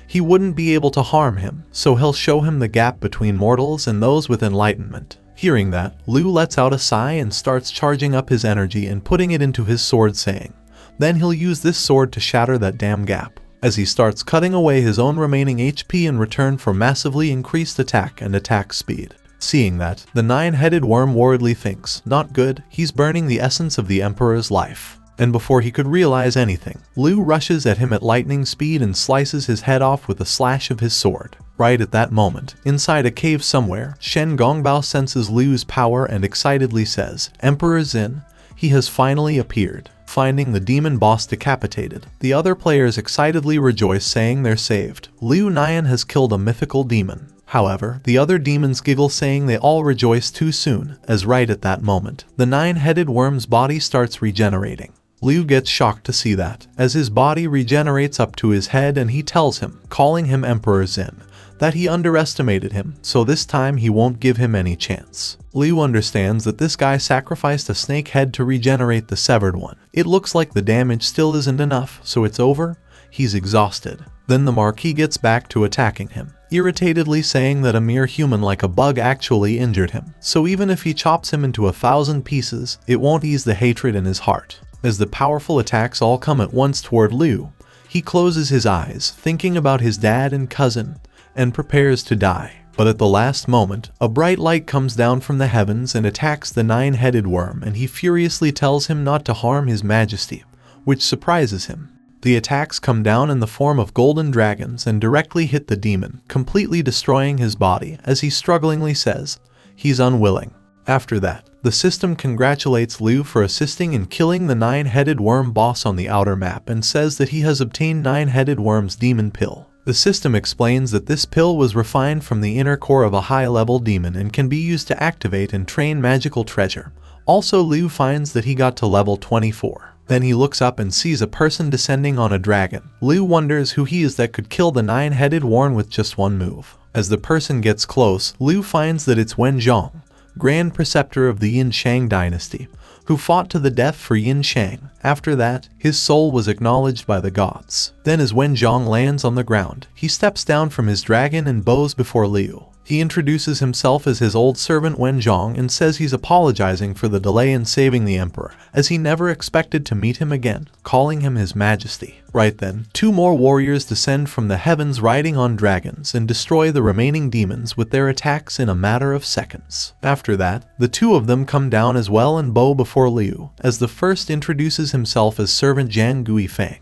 he wouldn't be able to harm him, so he'll show him the gap between mortals and those with enlightenment. Hearing that, Liu lets out a sigh and starts charging up his energy and putting it into his sword, saying, then he'll use this sword to shatter that damn gap, as he starts cutting away his own remaining HP in return for massively increased attack and attack speed. Seeing that, the nine-headed worm worriedly thinks, not good, he's burning the essence of the Emperor's life. And before he could realize anything, Liu rushes at him at lightning speed and slices his head off with a slash of his sword. Right at that moment, inside a cave somewhere, Shen Gongbao senses Liu's power and excitedly says, Emperor Xin, he has finally appeared. Finding the demon boss decapitated, the other players excitedly rejoice, saying they're saved. Liu Nian has killed a mythical demon. However, the other demons giggle, saying they all rejoice too soon, as right at that moment, the nine-headed worm's body starts regenerating. Liu gets shocked to see that, as his body regenerates up to his head, and he tells him, calling him Emperor Xin, that he underestimated him, so this time he won't give him any chance. Liu understands that this guy sacrificed a snake head to regenerate the severed one. It looks like the damage still isn't enough, so it's over. He's exhausted. Then the Marquis gets back to attacking him, irritatedly saying that a mere human like a bug actually injured him, so even if he chops him into 1,000 pieces, it won't ease the hatred in his heart. As the powerful attacks all come at once toward Liu, he closes his eyes, thinking about his dad and cousin, and prepares to die. But at the last moment, a bright light comes down from the heavens and attacks the nine-headed worm, and he furiously tells him not to harm his majesty, which surprises him. The attacks come down in the form of golden dragons and directly hit the demon, completely destroying his body, as he strugglingly says, he's unwilling. After that, the system congratulates Liu for assisting in killing the 9-headed worm boss on the outer map and says that he has obtained 9-headed worm's demon pill. The system explains that this pill was refined from the inner core of a high-level demon and can be used to activate and train magical treasure. Also, Liu finds that he got to level 24. Then he looks up and sees a person descending on a dragon. Liu wonders who he is that could kill the 9-headed worm with just one move. As the person gets close, Liu finds that it's Wen Zhong, Grand Preceptor of the Yin Shang dynasty, who fought to the death for Yin Shang. After that, his soul was acknowledged by the gods. Then as Wen Zhong lands on the ground, he steps down from his dragon and bows before Liu. He introduces himself as his old servant Wen Zhong and says he's apologizing for the delay in saving the emperor, as he never expected to meet him again, calling him his majesty. Right then, 2 more warriors descend from the heavens riding on dragons and destroy the remaining demons with their attacks in a matter of seconds. After that, the 2 of them come down as well and bow before Liu, as the first introduces himself as servant Zhang Guifeng,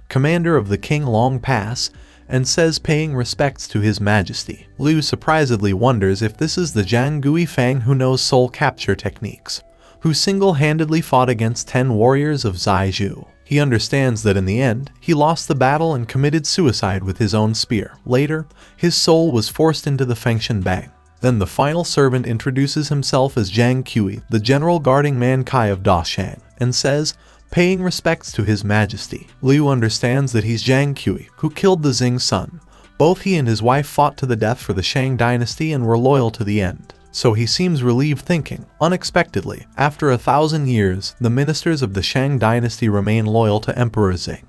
commander of the King Long Pass, and says paying respects to his majesty. Liu surprisedly wonders if this is the Zhang Guifeng who knows soul capture techniques, who single-handedly fought against 10 warriors of Zaizhu. He understands that in the end, he lost the battle and committed suicide with his own spear. Later, his soul was forced into the Fengshan Bang. Then the final servant introduces himself as Zhang Kui, the general guarding Mankai of Dashang, and says, paying respects to his majesty. Liu understands that he's Zhang Kui, who killed the Xing son. Both he and his wife fought to the death for the Shang dynasty and were loyal to the end. So he seems relieved, thinking, unexpectedly, after 1,000 years, the ministers of the Shang dynasty remain loyal to Emperor Xing.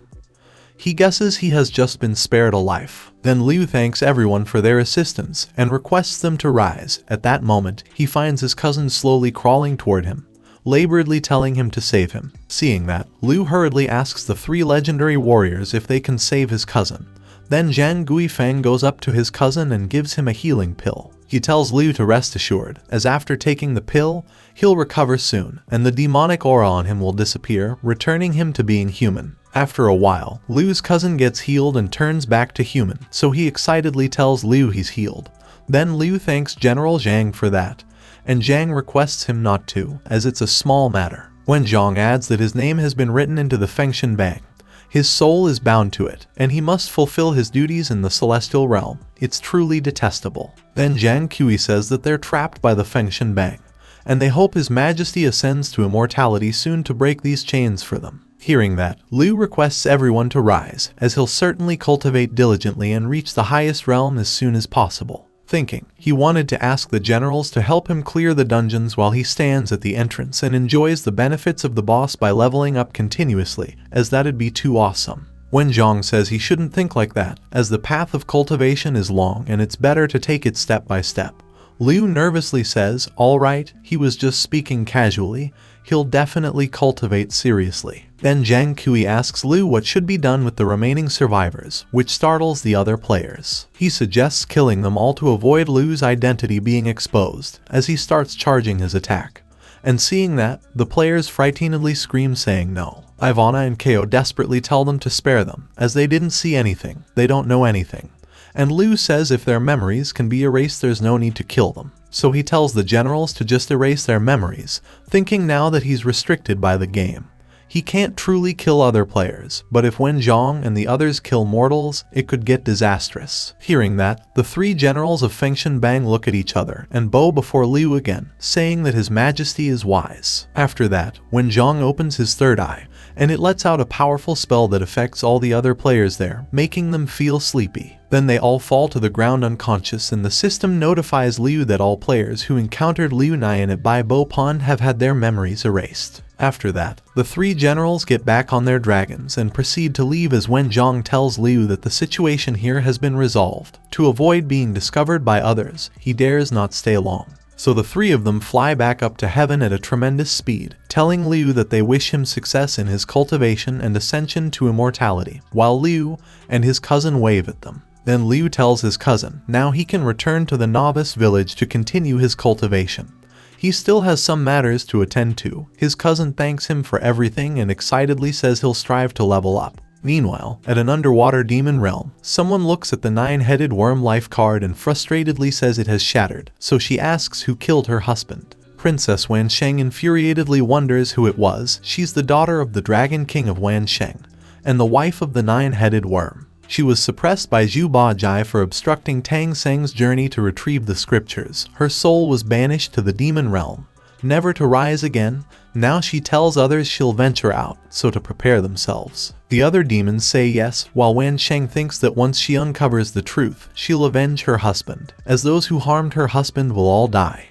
He guesses he has just been spared a life. Then Liu thanks everyone for their assistance and requests them to rise. At that moment, he finds his cousin slowly crawling toward him, laboredly telling him to save him. Seeing that, Liu hurriedly asks the 3 legendary warriors if they can save his cousin. Then Zhang Guifeng goes up to his cousin and gives him a healing pill. He tells Liu to rest assured, as after taking the pill, he'll recover soon, and the demonic aura on him will disappear, returning him to being human. After a while, Liu's cousin gets healed and turns back to human, so he excitedly tells Liu he's healed. Then Liu thanks General Zhang for that, and Zhang requests him not to, as it's a small matter. Wen Zhong adds that his name has been written into the Fengshan Bang. His soul is bound to it, and he must fulfill his duties in the celestial realm. It's truly detestable. Then Zhang Kui says that they're trapped by the Fengshan Bang, and they hope his majesty ascends to immortality soon to break these chains for them. Hearing that, Liu requests everyone to rise, as he'll certainly cultivate diligently and reach the highest realm as soon as possible. Thinking, he wanted to ask the generals to help him clear the dungeons while he stands at the entrance and enjoys the benefits of the boss by leveling up continuously, as that'd be too awesome. Wen Zhong says he shouldn't think like that, as the path of cultivation is long and it's better to take it step by step. Liu nervously says, alright, he was just speaking casually, he'll definitely cultivate seriously. Then Zhang Kui asks Liu what should be done with the remaining survivors, which startles the other players. He suggests killing them all to avoid Liu's identity being exposed, as he starts charging his attack. And seeing that, the players frighteningly scream saying no. Ivana and Ko desperately tell them to spare them, as they didn't see anything, they don't know anything. And Liu says if their memories can be erased there's no need to kill them. So he tells the generals to just erase their memories, thinking now that he's restricted by the game. He can't truly kill other players, but if Wen Zhong and the others kill mortals, it could get disastrous. Hearing that, the 3 generals of Fengshan Bang look at each other and bow before Liu again, saying that his majesty is wise. After that, Wen Zhong opens his third eye, and it lets out a powerful spell that affects all the other players there, making them feel sleepy. Then they all fall to the ground unconscious, and the system notifies Liu that all players who encountered Liu Nian at Bai Bo Pond have had their memories erased. After that, the 3 generals get back on their dragons and proceed to leave as Wen Zhong tells Liu that the situation here has been resolved. To avoid being discovered by others, he dares not stay long. So the 3 of them fly back up to heaven at a tremendous speed, telling Liu that they wish him success in his cultivation and ascension to immortality, while Liu and his cousin wave at them. Then Liu tells his cousin now he can return to the novice village to continue his cultivation. He still has some matters to attend to. His cousin thanks him for everything and excitedly says he'll strive to level up. Meanwhile, at an underwater demon realm, someone looks at the 9-headed worm life card and frustratedly says it has shattered, so she asks who killed her husband. Princess Wansheng infuriatedly wonders who it was. She's the daughter of the Dragon King of Wansheng, and the wife of the nine-headed worm. She was suppressed by Zhu Bajai for obstructing Tang Seng's journey to retrieve the scriptures. Her soul was banished to the demon realm, never to rise again. Now she tells others she'll venture out, so to prepare themselves. The other demons say yes, while Wansheng thinks that once she uncovers the truth, she'll avenge her husband, as those who harmed her husband will all die.